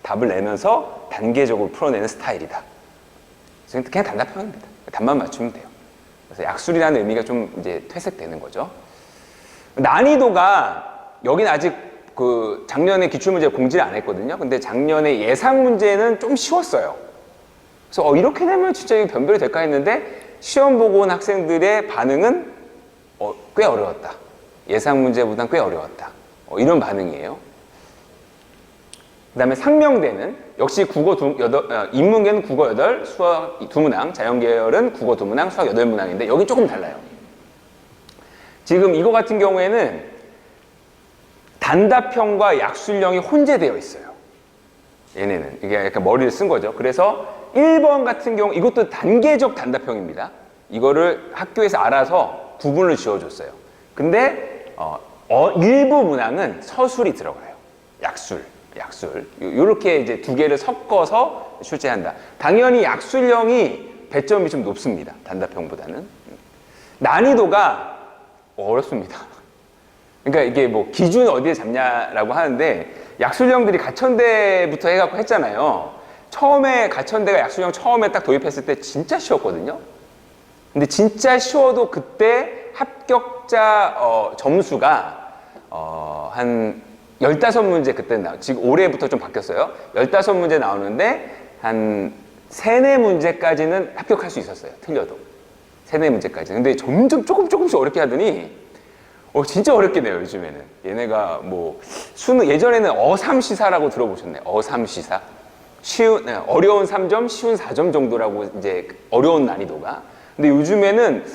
답을 내면서 단계적으로 풀어내는 스타일이다. 그래서 그냥 단답형입니다. 답만 맞추면 돼요. 그래서 약술이라는 의미가 좀 이제 퇴색되는 거죠. 난이도가 여기는 아직 그 작년에 기출문제 공지를 안 했거든요. 근데 작년에 예상 문제는 좀 쉬웠어요. 그래서 이렇게 되면 진짜 이거 변별이 될까 했는데 시험 보고 온 학생들의 반응은 꽤 어려웠다. 예상 문제보단 꽤 어려웠다. 이런 반응이에요. 그 다음에 상명대는 역시 인문계는 국어 8, 수학 2문항, 자연계열은 국어 2문항, 수학 8문항인데 여기 조금 달라요. 지금 이거 같은 경우에는 단답형과 약술형이 혼재되어 있어요. 얘네는 이게 약간 머리를 쓴 거죠. 그래서 1번 같은 경우 이것도 단계적 단답형입니다. 이거를 학교에서 알아서 구분을 지어줬어요. 근데 일부 문항은 서술이 들어가요. 약술. 이렇게 이제 두 개를 섞어서 출제한다. 당연히 약술형이 배점이 좀 높습니다. 단답형보다는. 난이도가 어렵습니다. 그러니까 이게 뭐 기준 어디에 잡냐라고 하는데 약술형들이 가천대부터 해갖고 했잖아요. 처음에 가천대가 약술형 처음에 딱 도입했을 때 진짜 쉬웠거든요. 근데 진짜 쉬워도 그때 합격자 점수가 한 15문제 그때 지금 올해부터 좀 바뀌었어요. 15문제 나오는데 한 3, 4문제까지는 합격할 수 있었어요. 틀려도. 3, 4문제까지. 근데 점점 조금씩 어렵게 하더니 진짜 어렵게 돼요, 요즘에는. 얘네가 뭐 예전에는 어삼시사라고 들어보셨나요? 어삼시사. 어려운 3점, 쉬운 4점 정도라고 이제 어려운 난이도가. 근데 요즘에는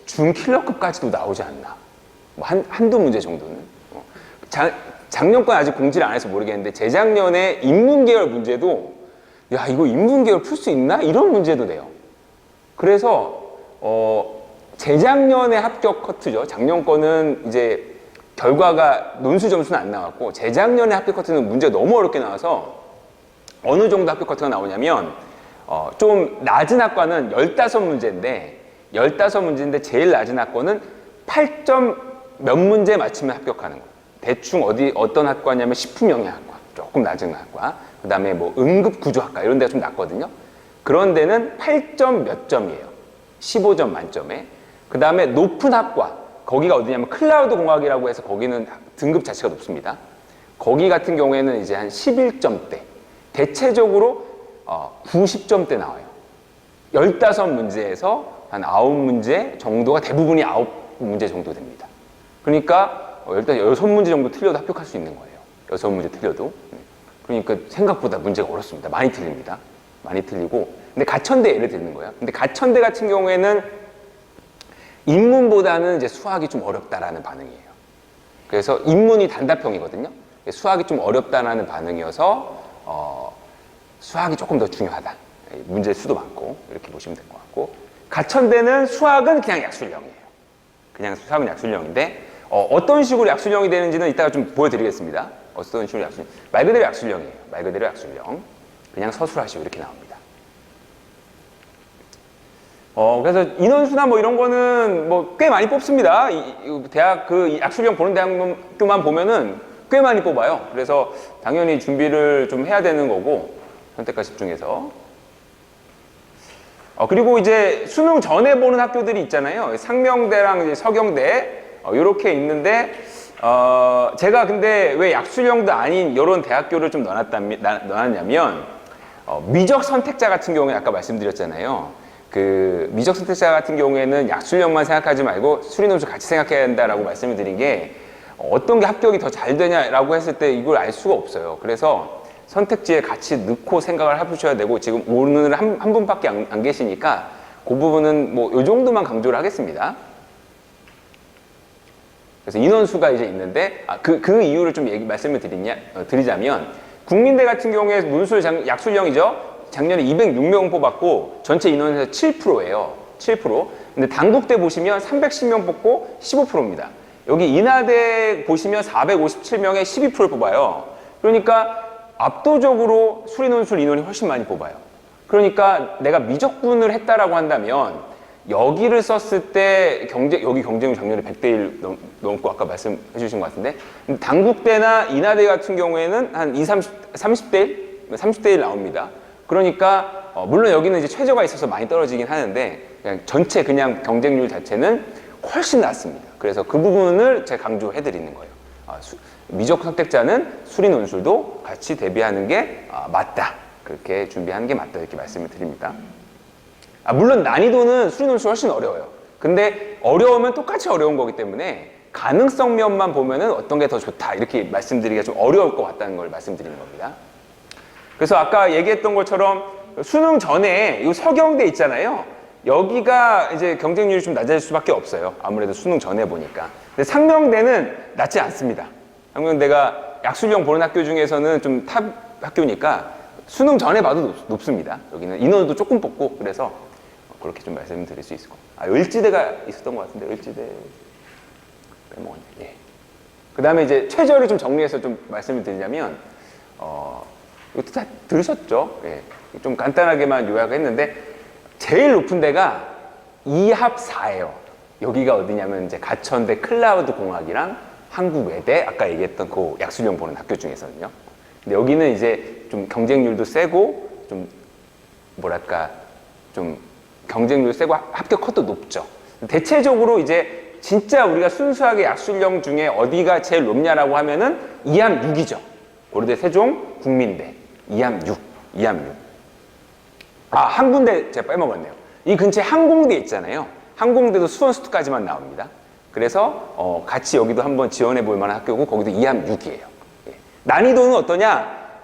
준킬러급까지도 나오지 않나. 뭐 한두 문제 정도는. 작년 건 아직 공지를 안 해서 모르겠는데 재작년에 인문계열 문제도 야 이거 인문계열 풀 수 있나? 이런 문제도 돼요. 그래서 재작년에 합격 커트죠. 작년 거는 이제 결과가 논술 점수는 안 나왔고 재작년에 합격 커트는 문제가 너무 어렵게 나와서 어느 정도 합격 커트가 나오냐면 좀 낮은 학과는 15문제인데 제일 낮은 학과는 8점 몇 문제 맞추면 합격하는 거예요. 대충 어떤 학과냐면 식품영양학과, 조금 낮은 학과, 그 다음에 뭐 응급구조학과 이런 데가 좀 낮거든요. 그런 데는 8점 몇 점이에요. 15점 만점에. 그 다음에 높은 학과, 거기가 어디냐면 클라우드 공학이라고 해서 거기는 등급 자체가 높습니다. 거기 같은 경우에는 이제 한 11점대, 대체적으로 90점대 나와요. 15문제에서 한 9문제 정도가 대부분이 9문제 정도 됩니다. 그러니까 일단 6문제 정도 틀려도 합격할 수 있는 거예요. 6문제 틀려도. 그러니까 생각보다 문제가 어렵습니다. 많이 틀립니다. 많이 틀리고. 근데 가천대 예를 드는 거예요. 근데 가천대 같은 경우에는 인문보다는 이제 수학이 좀 어렵다라는 반응이에요. 그래서 인문이 단답형이거든요. 수학이 좀 어렵다라는 반응이어서 수학이 조금 더 중요하다. 문제 수도 많고 이렇게 보시면 될 것 같고, 가천대는 수학은 그냥 약술형이에요. 그냥 수학은 약술형인데 어떤 식으로 약술형이 되는지는 이따가 좀 보여드리겠습니다. 어떤 식으로 약술형? 말 그대로 약술형이에요. 말 그대로 약술형. 그냥 서술하시고 이렇게 나옵니다. 그래서 인원수나 뭐 이런 거는 뭐 꽤 많이 뽑습니다. 대학 그 약술형 보는 대학교만 보면은 꽤 많이 뽑아요. 그래서 당연히 준비를 좀 해야 되는 거고, 선택과 집중해서. 그리고 이제 수능 전에 보는 학교들이 있잖아요. 상명대랑 이제 서경대 이렇게 있는데, 제가 근데 왜 약술형도 아닌 이런 대학교를 좀 넣어놨냐면, 미적 선택자 같은 경우에 아까 말씀드렸잖아요. 그 미적 선택자 같은 경우에는 약술형만 생각하지 말고 수리논술 같이 생각해야 한다라고 말씀을 드린 게, 어떤 게 합격이 더 잘 되냐라고 했을 때 이걸 알 수가 없어요. 그래서 선택지에 같이 넣고 생각을 해보셔야 되고, 지금 오늘 한 분밖에 안 계시니까 그 부분은 뭐 이 정도만 강조를 하겠습니다. 그래서 인원수가 이제 있는데, 그 이유를 좀 말씀을 드리자면, 국민대 같은 경우에 논술 약술형이죠. 작년에 206명 뽑았고 전체 인원에서 7%예요. 7%. 근데 단국대 보시면 310명 뽑고 15%입니다. 여기 인하대 보시면 457명에 12%를 뽑아요. 그러니까 압도적으로 수리논술 인원이 훨씬 많이 뽑아요. 그러니까 내가 미적분을 했다라고 한다면 여기를 썼을 때 여기 경쟁률 작년에 100대 1 넘고 아까 말씀해 주신 것 같은데, 단국대나 인하대 같은 경우에는 한 30대 1? 30대 1 나옵니다. 그러니까 물론 여기는 이제 최저가 있어서 많이 떨어지긴 하는데, 그냥 전체 그냥 경쟁률 자체는 훨씬 낮습니다. 그래서 그 부분을 제가 강조해 드리는 거예요. 미적 선택자는 수리 논술도 같이 대비하는 게 맞다. 그렇게 준비하는 게 맞다. 이렇게 말씀을 드립니다. 물론 난이도는 수리 논술 훨씬 어려워요. 근데 어려우면 똑같이 어려운 거기 때문에 가능성 면만 보면은 어떤 게 더 좋다. 이렇게 말씀드리기가 좀 어려울 것 같다는 걸 말씀드리는 겁니다. 그래서 아까 얘기했던 것처럼 수능 전에 이 서경대 있잖아요. 여기가 이제 경쟁률이 좀 낮아질 수밖에 없어요. 아무래도 수능 전에 보니까. 근데 상명대는 낮지 않습니다. 상명대가 약술형 보는 학교 중에서는 좀 탑 학교니까 수능 전에 봐도 높습니다. 여기는 인원도 조금 뽑고, 그래서 그렇게 좀 말씀드릴 수 있을 것 같아요. 을지대가 있었던 것 같은데, 을지대 빼먹었네. 예. 그 다음에 이제 최저를 좀 정리해서 좀 말씀을 드리자면, 이것도 다 들으셨죠? 예. 좀 간단하게만 요약했는데, 제일 높은 데가 2합 4예요. 여기가 어디냐면 이제 가천대 클라우드 공학이랑 한국외대, 아까 얘기했던 그 약술형 보는 학교 중에서는요. 근데 여기는 이제 좀 경쟁률도 세고, 좀 뭐랄까, 좀 경쟁률 세고 합격 컷도 높죠. 대체적으로 이제 진짜 우리가 순수하게 약술형 중에 어디가 제일 높냐라고 하면은 2합 6이죠. 고려대 세종, 국민대. 2합 6. 2합 6. 한 군데 제가 빼먹었네요. 이 근처에 항공대 있잖아요. 항공대도 수원 수투까지만 나옵니다. 그래서 같이 여기도 한번 지원해 볼 만한 학교고, 거기도 2합 6이에요. 예. 난이도는 어떠냐?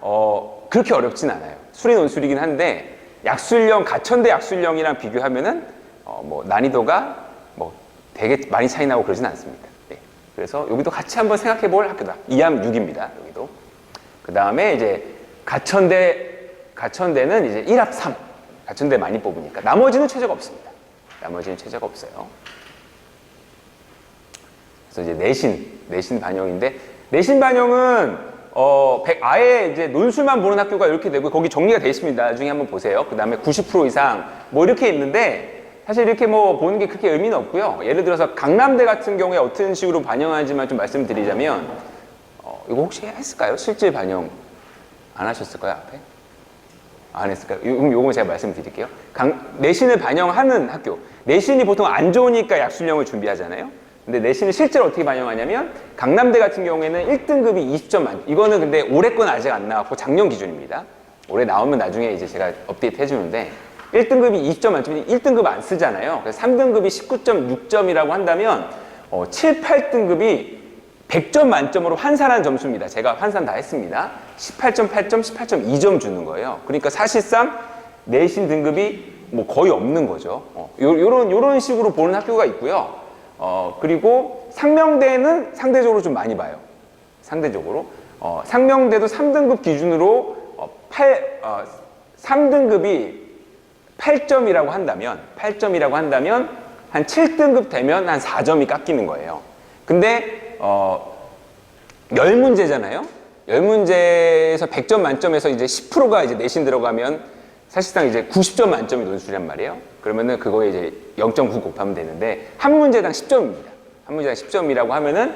그렇게 어렵진 않아요. 수리 논술이긴 한데, 약술형, 가천대 약술형이랑 비교하면은 뭐 난이도가 뭐 되게 많이 차이 나고 그러진 않습니다. 예. 그래서 여기도 같이 한번 생각해 볼 학교다. 2합 6입니다. 여기도. 그 다음에 이제 가천대는 이제 1합 3. 가천대 많이 뽑으니까. 나머지는 최저가 없습니다. 나머지는 최저가 없어요. 그래서 이제 내신 반영인데, 내신 반영은 아예 이제 논술만 보는 학교가 이렇게 되고, 거기 정리가 되어 있습니다. 나중에 한번 보세요. 그 다음에 90% 이상 뭐 이렇게 있는데, 사실 이렇게 뭐 보는 게 그렇게 의미는 없고요. 예를 들어서 강남대 같은 경우에 어떤 식으로 반영하는지만 좀 말씀드리자면, 이거 혹시 했을까요? 실질 반영 안 하셨을까요? 앞에? 안 했을까요? 요거 제가 말씀드릴게요. 내신을 반영하는 학교. 내신이 보통 안 좋으니까 약술형을 준비하잖아요. 근데 내신을 실제로 어떻게 반영하냐면, 강남대 같은 경우에는 1등급이 20점 만점. 이거는 근데 올해 건 아직 안 나왔고 작년 기준입니다. 올해 나오면 나중에 이제 제가 업데이트 해주는데, 1등급이 20점 만점인데 1등급 안 쓰잖아요. 그래서 3등급이 19.6점이라고 한다면 7, 8등급이 100점 만점으로 환산한 점수입니다. 제가 환산 다 했습니다. 18.8점, 18.2점 주는 거예요. 그러니까 사실상 내신 등급이 뭐 거의 없는 거죠. 요런 식으로 보는 학교가 있고요. 그리고 상명대는 상대적으로 좀 많이 봐요. 상대적으로. 상명대도 3등급 기준으로 3등급이 8점이라고 한다면 한 7등급 되면 한 4점이 깎이는 거예요. 근데 10문제잖아요. 10문제에서 100점 만점에서 이제 10%가 이제 내신 들어가면 사실상 이제 90점 만점이 논술이란 말이에요. 그러면은 그거에 이제 0.9 곱하면 되는데 한 문제당 10점입니다. 한 문제당 10점이라고 하면은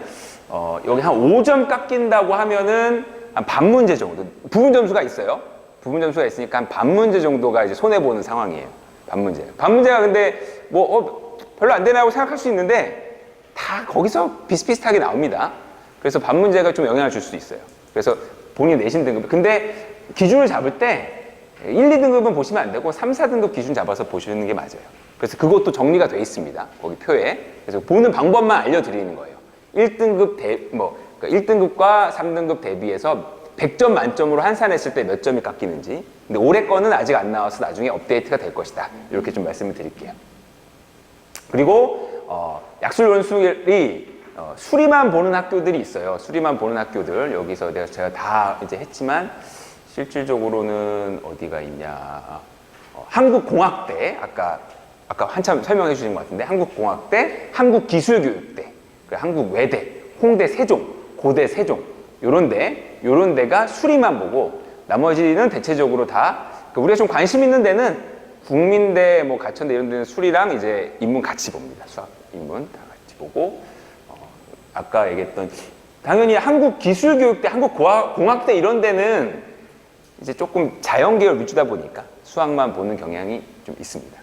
여기 한 5점 깎인다고 하면은 한 반 문제 정도. 부분 점수가 있어요. 부분 점수가 있으니까 한 반 문제 정도가 이제 손해 보는 상황이에요. 반 문제. 반 문제가 근데 뭐 별로 안 되나고 생각할 수 있는데 다 거기서 비슷비슷하게 나옵니다. 그래서 반 문제가 좀 영향을 줄 수 있어요. 그래서 본인 내신 등급. 근데 기준을 잡을 때 1, 2등급은 보시면 안 되고 3, 4등급 기준 잡아서 보시는 게 맞아요. 그래서 그것도 정리가 돼 있습니다. 거기 표에. 그래서 보는 방법만 알려드리는 거예요. 1등급 그러니까 1등급과 3등급 대비해서 100점 만점으로 환산했을 때 몇 점이 깎이는지. 근데 올해 거는 아직 안 나와서 나중에 업데이트가 될 것이다. 이렇게 좀 말씀을 드릴게요. 그리고 약술 논술이 수리만 보는 학교들이 있어요. 수리만 보는 학교들. 여기서 제가 다 이제 했지만 실질적으로는 어디가 있냐. 한국공학대, 아까 한참 설명해 주신 것 같은데, 한국공학대, 한국기술교육대, 한국외대, 홍대 세종, 고대 세종, 요런 데가 수리만 보고, 나머지는 대체적으로 다, 우리가 좀 관심 있는 데는 국민대, 뭐 가천대 이런 데는 수리랑 이제 인문 같이 봅니다. 수학, 인문 다 같이 보고, 아까 얘기했던, 당연히 한국기술교육대, 한국공학대 이런 데는 이제 조금 자연계열 위주다 보니까 수학만 보는 경향이 좀 있습니다.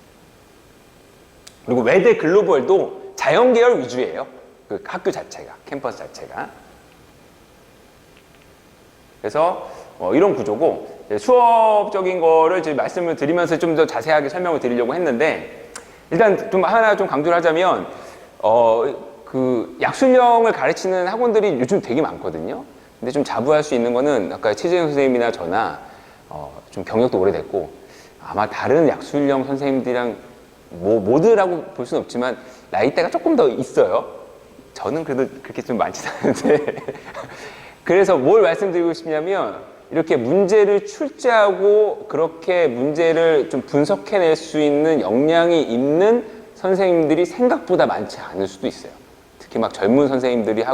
그리고 외대 글로벌도 자연계열 위주예요. 그 학교 자체가, 캠퍼스 자체가. 그래서 이런 구조고, 수업적인 거를 지금 말씀을 드리면서 좀 더 자세하게 설명을 드리려고 했는데, 일단 좀 하나 좀 강조를 하자면, 그 약술형을 가르치는 학원들이 요즘 되게 많거든요. 근데 좀 자부할 수 있는 거는 아까 최재형 선생님이나 저나 좀 경력도 오래됐고 아마 다른 약술형 선생님들이랑 모두라고 볼 수는 없지만 나이대가 조금 더 있어요. 저는 그래도 그렇게 좀 많지 않은데 그래서 뭘 말씀드리고 싶냐면 이렇게 문제를 출제하고 그렇게 문제를 좀 분석해낼 수 있는 역량이 있는 선생님들이 생각보다 많지 않을 수도 있어요. 특히 막 젊은 선생님들이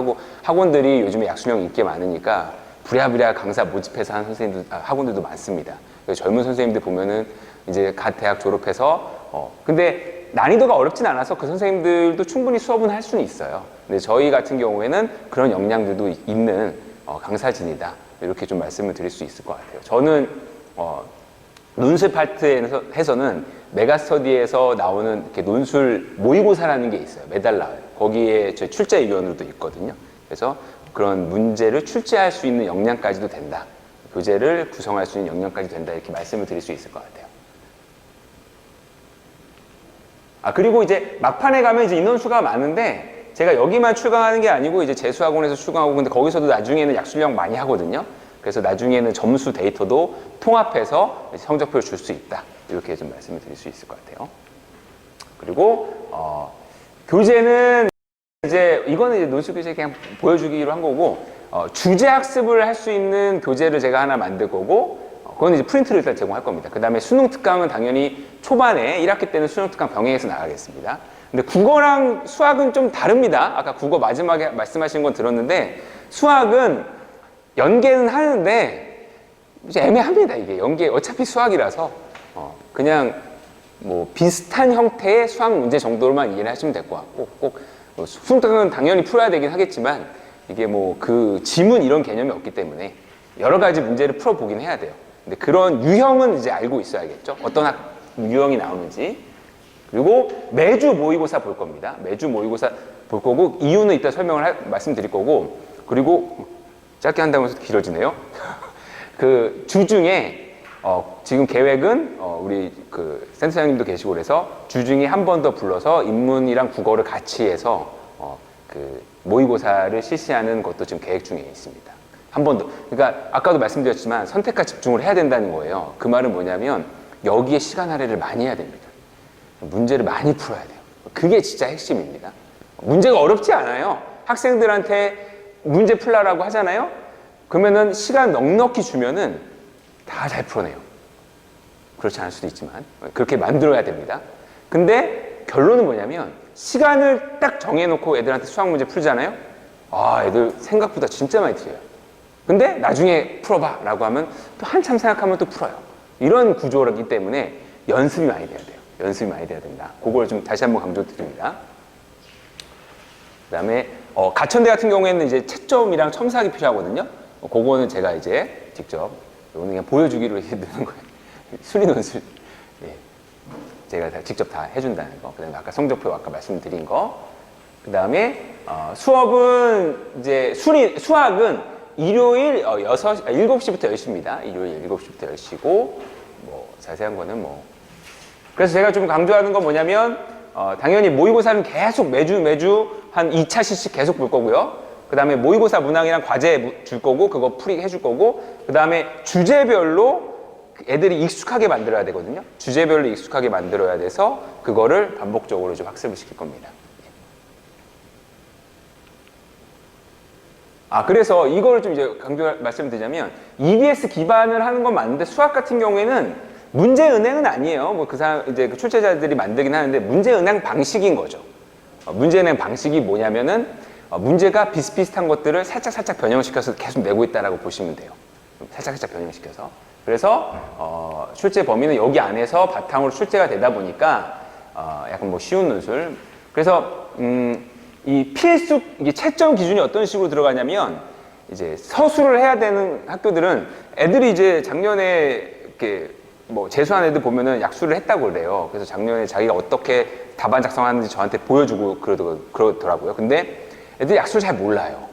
학원들이 요즘에 약술형 인기 많으니까 부랴부랴 강사 모집해서 하는 학원들도 많습니다. 그래서 젊은 선생님들 보면은 이제 갓 대학 졸업해서 근데 난이도가 어렵진 않아서 그 선생님들도 충분히 수업은 할 수는 있어요. 근데 저희 같은 경우에는 그런 역량들도 있는 강사진이다. 이렇게 좀 말씀을 드릴 수 있을 것 같아요. 저는 논술 파트에서는 메가스터디에서 나오는 이렇게 논술 모의고사라는 게 있어요. 매달 나와요. 거기에 제 출제위원으로도 있거든요. 그래서 그런 문제를 출제할 수 있는 역량까지도 된다. 교재를 구성할 수 있는 역량까지 된다. 이렇게 말씀을 드릴 수 있을 것 같아요. 그리고 이제 막판에 가면 이제 인원수가 많은데 제가 여기만 출강하는 게 아니고 이제 재수학원에서 출강하고 근데 거기서도 나중에는 약술형 많이 하거든요. 그래서 나중에는 점수 데이터도 통합해서 성적표를 줄 수 있다. 이렇게 좀 말씀을 드릴 수 있을 것 같아요. 그리고 교재는 이제 이거는 이제 논술 교재 그냥 보여주기로 한 거고 주제 학습을 할 수 있는 교재를 제가 하나 만들 거고 그건 이제 프린트를 일단 제공할 겁니다. 그 다음에 수능 특강은 당연히 초반에 1학기 때는 수능 특강 병행해서 나가겠습니다. 근데 국어랑 수학은 좀 다릅니다. 아까 국어 마지막에 말씀하신 건 들었는데 수학은 연계는 하는데 이제 애매합니다. 이게 연계 어차피 수학이라서 그냥 뭐 비슷한 형태의 수학 문제 정도로만 이해를 하시면 될 것 같고 꼭 수능 특강은 당연히 풀어야 되긴 하겠지만 이게 뭐 그 지문 이런 개념이 없기 때문에 여러 가지 문제를 풀어보긴 해야 돼요. 근데 그런 유형은 이제 알고 있어야겠죠. 어떤 유형이 나오는지. 그리고 매주 모의고사 볼 겁니다. 매주 모의고사 볼 거고 이유는 이따 말씀드릴 거고 그리고 짧게 한다고 해서 길어지네요. 그 주 중에 지금 계획은 우리 그 센터장님도 계시고 그래서 주 중에 한 번 더 불러서 인문이랑 국어를 같이 해서 그 모의고사를 실시하는 것도 지금 계획 중에 있습니다. 한 번 더. 그러니까 아까도 말씀드렸지만 선택과 집중을 해야 된다는 거예요. 그 말은 뭐냐면 여기에 시간 할애를 많이 해야 됩니다. 문제를 많이 풀어야 돼요. 그게 진짜 핵심입니다. 문제가 어렵지 않아요. 학생들한테 문제 풀라라고 하잖아요. 그러면은 시간 넉넉히 주면은 다 잘 풀어내요. 그렇지 않을 수도 있지만 그렇게 만들어야 됩니다. 근데 결론은 뭐냐면 시간을 딱 정해놓고 애들한테 수학 문제 풀잖아요. 아, 애들 생각보다 진짜 많이 틀려요. 근데 나중에 풀어봐 라고 하면 또 한참 생각하면 또 풀어요. 이런 구조이기 때문에 연습이 많이 돼야 돼요. 연습이 많이 돼야 됩니다. 그걸 좀 다시 한번 강조드립니다. 그 다음에 가천대 같은 경우에는 이제 채점이랑 첨삭이 필요하거든요. 그거는 제가 이제 직접 오늘 그냥 보여주기로 이렇게 넣는 거예요. 수리논술. 예. 제가 다 직접 다 해준다는 거. 그 다음에 아까 성적표 아까 말씀드린 거. 그 다음에 수업은 이제 수학은 일요일 7시부터 10시입니다. 일요일 7시부터 10시고 뭐 자세한 거는 뭐 그래서 제가 좀 강조하는 건 뭐냐면 당연히 모의고사는 계속 매주 한 2차씩씩 계속 볼 거고요. 그 다음에 모의고사 문항이랑 과제 줄 거고 그거 풀이 해줄 거고 그 다음에 주제별로 애들이 익숙하게 만들어야 되거든요. 주제별로 익숙하게 만들어야 돼서 그거를 반복적으로 좀 학습을 시킬 겁니다. 그래서 이걸 좀 이제 말씀드리자면 EBS 기반을 하는 건 맞는데 수학 같은 경우에는 문제 은행은 아니에요. 뭐 그 사람 이제 그 출제자들이 만들긴 하는데 문제 은행 방식인 거죠. 문제 은행 방식이 뭐냐면은 문제가 비슷비슷한 것들을 살짝 변형시켜서 계속 내고 있다라고 보시면 돼요. 살짝 변형시켜서. 그래서 출제 범위는 여기 안에서 바탕으로 출제가 되다 보니까 약간 뭐 쉬운 논술. 그래서 이 필수 이게 채점 기준이 어떤 식으로 들어가냐면 이제 서술을 해야 되는 학교들은 애들이 이제 작년에 이렇게 뭐 재수한 애들 보면은 약수를 했다고 그래요. 그래서 작년에 자기가 어떻게 답안 작성하는지 저한테 보여주고 그러더라고요. 근데 애들이 약수를 잘 몰라요.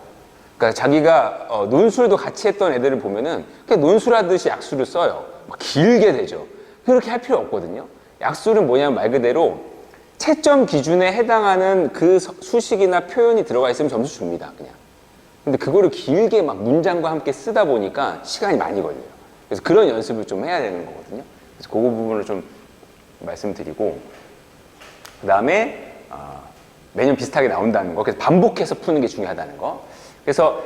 그러니까 자기가 논술도 같이 했던 애들을 보면은 그냥 논술하듯이 약수를 써요. 막 길게 되죠. 그렇게 할 필요 없거든요. 약수는 뭐냐면 말 그대로 채점 기준에 해당하는 그 수식이나 표현이 들어가 있으면 점수 줍니다. 그냥. 근데 그거를 길게 막 문장과 함께 쓰다 보니까 시간이 많이 걸려요. 그래서 그런 연습을 좀 해야 되는 거거든요. 그래서 그 부분을 좀 말씀드리고 그 다음에 매년 비슷하게 나온다는 거. 그래서 반복해서 푸는 게 중요하다는 거. 그래서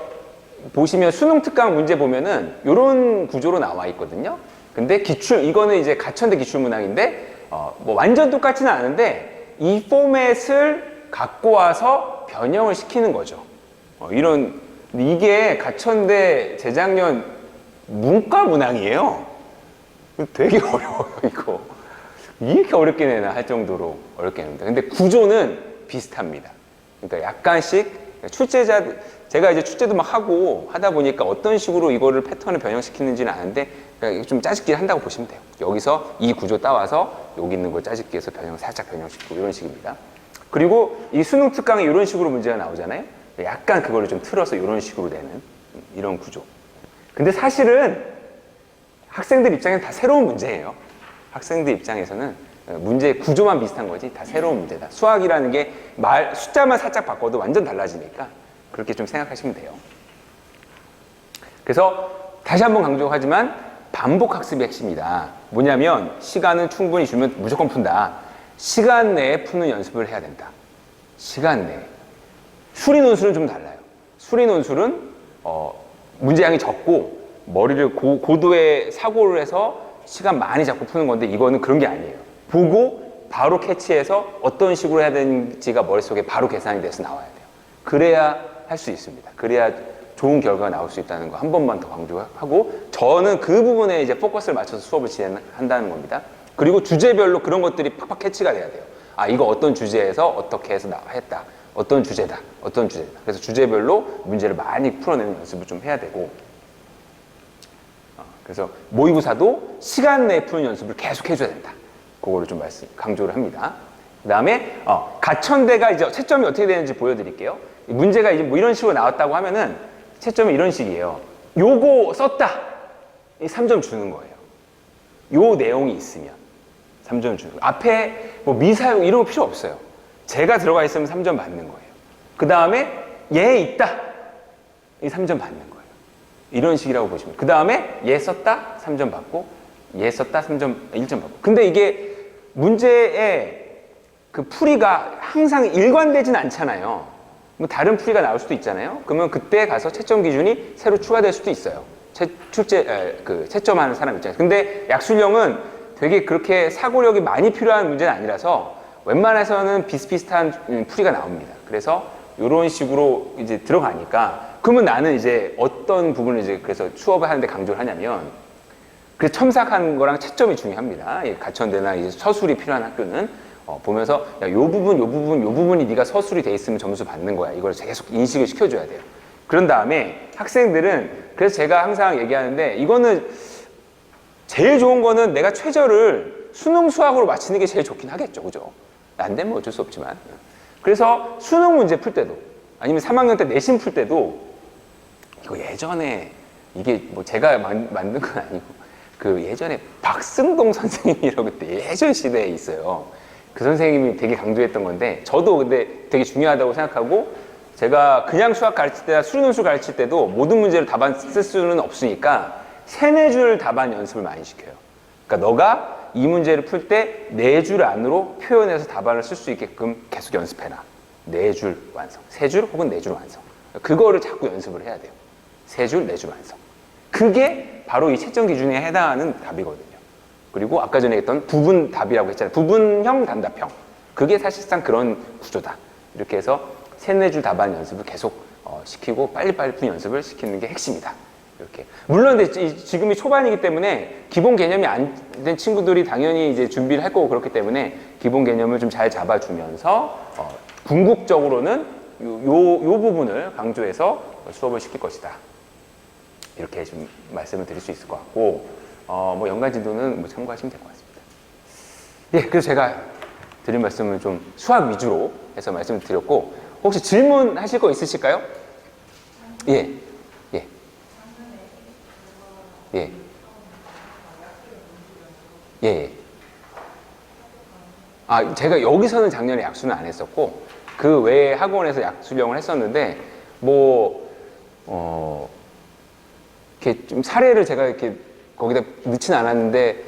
보시면 수능 특강 문제 보면은 이런 구조로 나와 있거든요. 근데 이거는 이제 가천대 기출문항인데 뭐 완전 똑같지는 않은데 이 포맷을 갖고 와서 변형을 시키는 거죠. 이게 가천대 재작년 문과 문항이에요. 되게 어려워요, 이거. 이렇게 어렵게 내나 할 정도로 어렵게 냅니다. 근데 구조는 비슷합니다. 그러니까 약간씩 제가 이제 출제도 막 하다 보니까 어떤 식으로 이거를 패턴을 변형시키는지는 아는데 그러니까 좀 짜집기 한다고 보시면 돼요. 여기서 이 구조 따와서 여기 있는 걸 짜집기해서 살짝 변형시키고 이런 식입니다. 그리고 이 수능 특강에 이런 식으로 문제가 나오잖아요. 약간 그거를 좀 틀어서 이런 식으로 내는 이런 구조. 근데 사실은 학생들 입장에는 다 새로운 문제예요. 학생들 입장에서는 문제 구조만 비슷한 거지 다 새로운 문제다. 수학이라는 게 숫자만 살짝 바꿔도 완전 달라지니까 그렇게 좀 생각하시면 돼요. 그래서 다시 한번 강조하지만 반복 학습이 핵심이다. 뭐냐면 시간은 충분히 주면 무조건 푼다. 시간 내에 푸는 연습을 해야 된다. 시간 내에. 수리 논술은 좀 달라요. 수리 논술은 문제량이 적고 머리를 고도의 사고를 해서 시간 많이 잡고 푸는 건데 이거는 그런 게 아니에요. 보고 바로 캐치해서 어떤 식으로 해야 되는지가 머릿속에 바로 계산이 돼서 나와야 돼요. 그래야 할 수 있습니다. 그래야 좋은 결과가 나올 수 있다는 거 한 번만 더 강조하고 저는 그 부분에 이제 포커스를 맞춰서 수업을 진행한다는 겁니다. 그리고 주제별로 그런 것들이 팍팍 캐치가 돼야 돼요. 이거 어떤 주제에서 어떻게 해서 했다. 어떤 주제다. 그래서 주제별로 문제를 많이 풀어내는 연습을 좀 해야 되고 그래서 모의고사도 시간 내에 푸는 연습을 계속 해줘야 된다. 그거를 좀 강조를 합니다. 그 다음에 가천대가 이제 채점이 어떻게 되는지 보여드릴게요. 문제가 이제 뭐 이런 식으로 나왔다고 하면은 채점이 이런 식이에요. 요거 썼다. 3점 주는 거예요. 요 내용이 있으면 3점 주는 거예요. 앞에 뭐 미사용 이런 거 필요 없어요. 제가 들어가 있으면 3점 받는 거예요. 그 다음에 얘 있다. 이 3점 받는 거예요. 이런 식이라고 보시면. 그 다음에 얘 썼다. 3점 받고 얘 썼다. 1점 받고. 근데 이게 문제의 그 풀이가 항상 일관되진 않잖아요. 뭐 다른 풀이가 나올 수도 있잖아요. 그러면 그때 가서 채점 기준이 새로 추가될 수도 있어요. 채점하는 사람 입장에서. 근데 약술형은 되게 그렇게 사고력이 많이 필요한 문제는 아니라서 웬만해서는 비슷비슷한 풀이가 나옵니다. 그래서 이런 식으로 이제 들어가니까 그러면 나는 이제 어떤 부분을 이제 그래서 수업을 하는데 강조를 하냐면 그 첨삭한 거랑 채점이 중요합니다. 가천대나 이제 서술이 필요한 학교는 보면서 야, 요 부분이 네가 서술이 돼 있으면 점수 받는 거야. 이걸 계속 인식을 시켜줘야 돼요. 그런 다음에 학생들은 그래서 제가 항상 얘기하는데 이거는 제일 좋은 거는 내가 최저를 수능 수학으로 맞추는 게 제일 좋긴 하겠죠. 그죠? 안 되면 어쩔 수 없지만. 그래서 수능 문제 풀 때도 아니면 3학년 때 내신 풀 때도 이거 예전에 이게 뭐 제가 만든 건 아니고 그 예전에 박승동 선생님이라고 그때 예전 시대에 있어요. 그 선생님이 되게 강조했던 건데 저도 근데 되게 중요하다고 생각하고 제가 그냥 수학 가르칠 때나 수능수 가르칠 때도 모든 문제를 답안 쓸 수는 없으니까 3-4줄 답안 연습을 많이 시켜요. 그러니까 너가 이 문제를 풀 때 4줄 안으로 표현해서 답안을 쓸 수 있게끔 계속 연습해라. 4줄 완성. 3줄 혹은 4줄 완성. 그거를 자꾸 연습을 해야 돼요. 3줄, 4줄 완성. 그게 바로 이 채점 기준에 해당하는 답이거든요. 그리고 아까 전에 했던 부분 답이라고 했잖아요. 부분형 단답형. 그게 사실상 그런 구조다. 이렇게 해서 3-4줄 답안 연습을 계속 시키고 빨리빨리 푸는 연습을 시키는 게 핵심이다. 이렇게. 물론 근데 지금이 초반이기 때문에 기본 개념이 안 된 친구들이 당연히 이제 준비를 할 거고 그렇기 때문에 기본 개념을 좀 잘 잡아주면서 궁극적으로는 요 부분을 강조해서 수업을 시킬 것이다. 이렇게 좀 말씀을 드릴 수 있을 것 같고 뭐 연간 진도는 뭐 참고하시면 될 것 같습니다. 예, 그래서 제가 드린 말씀을 좀 수학 위주로 해서 말씀을 드렸고 혹시 질문하실 거 있으실까요? 예, 예, 예, 예. 아, 제가 여기서는 작년에 약수는 안 했었고 그 외에 학원에서 약수령을 했었는데 뭐 이렇게 좀 사례를 제가 이렇게 거기다 넣지는 않았는데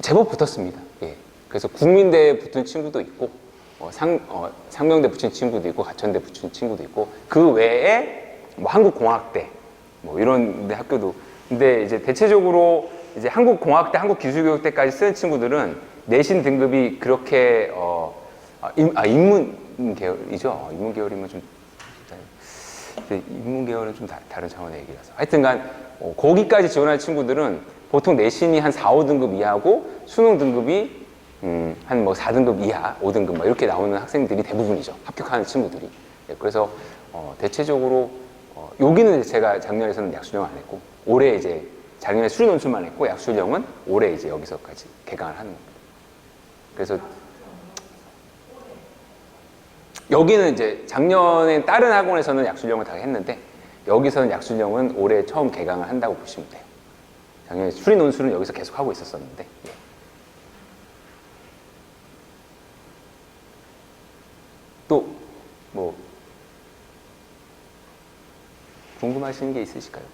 제법 붙었습니다. 예. 그래서 국민대에 붙은 친구도 있고 상명대 붙인 친구도 있고 가천대 붙인 친구도 있고 그 외에 뭐 한국공학대 뭐 이런 데 학교도 근데 이제 대체적으로 이제 한국공학대, 한국기술교육대까지 쓰는 친구들은 내신 등급이 그렇게 인문 계열이죠. 인문 계열이면 좀 인문 계열은 좀 다른 차원의 얘기라서 하여튼간 거기까지 지원하는 친구들은 보통 내신이 한 4, 5등급 이하고 수능 등급이 한 뭐 4등급 이하, 5등급 막 이렇게 나오는 학생들이 대부분이죠. 합격하는 친구들이. 네, 그래서 대체적으로 여기는 제가 작년에서는 약수령 안 했고 올해 이제 작년에 수리 논술만 했고 약수령은 올해 이제 여기서까지 개강을 하는 겁니다. 그래서 여기는 이제 작년에 다른 학원에서는 약수령을 다 했는데 여기서는 약수령은 올해 처음 개강을 한다고 보시면 돼요. 작년에 수리 논술은 여기서 계속 하고 있었었는데. 예. 또 뭐 궁금하신 게 있으실까요?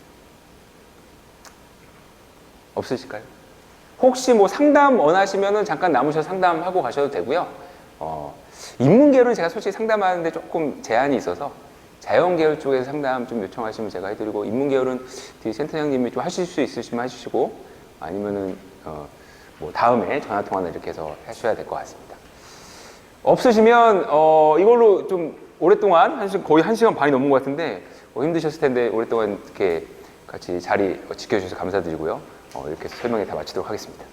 없으실까요? 혹시 뭐 상담 원하시면은 잠깐 남으셔서 상담하고 가셔도 되고요. 인문계열은 제가 솔직히 상담하는데 조금 제한이 있어서 자연계열 쪽에서 상담 좀 요청하시면 제가 해드리고 인문계열은 뒤에 센터장님이 좀 하실 수 있으시면 해주시고 아니면은 뭐 다음에 전화통화나 이렇게 해서 하셔야 될 것 같습니다. 없으시면 이걸로 좀 오랫동안 거의 1시간 반이 넘은 것 같은데 힘드셨을 텐데 오랫동안 이렇게 같이 자리 지켜주셔서 감사드리고요. 이렇게 해서 설명에 다 마치도록 하겠습니다.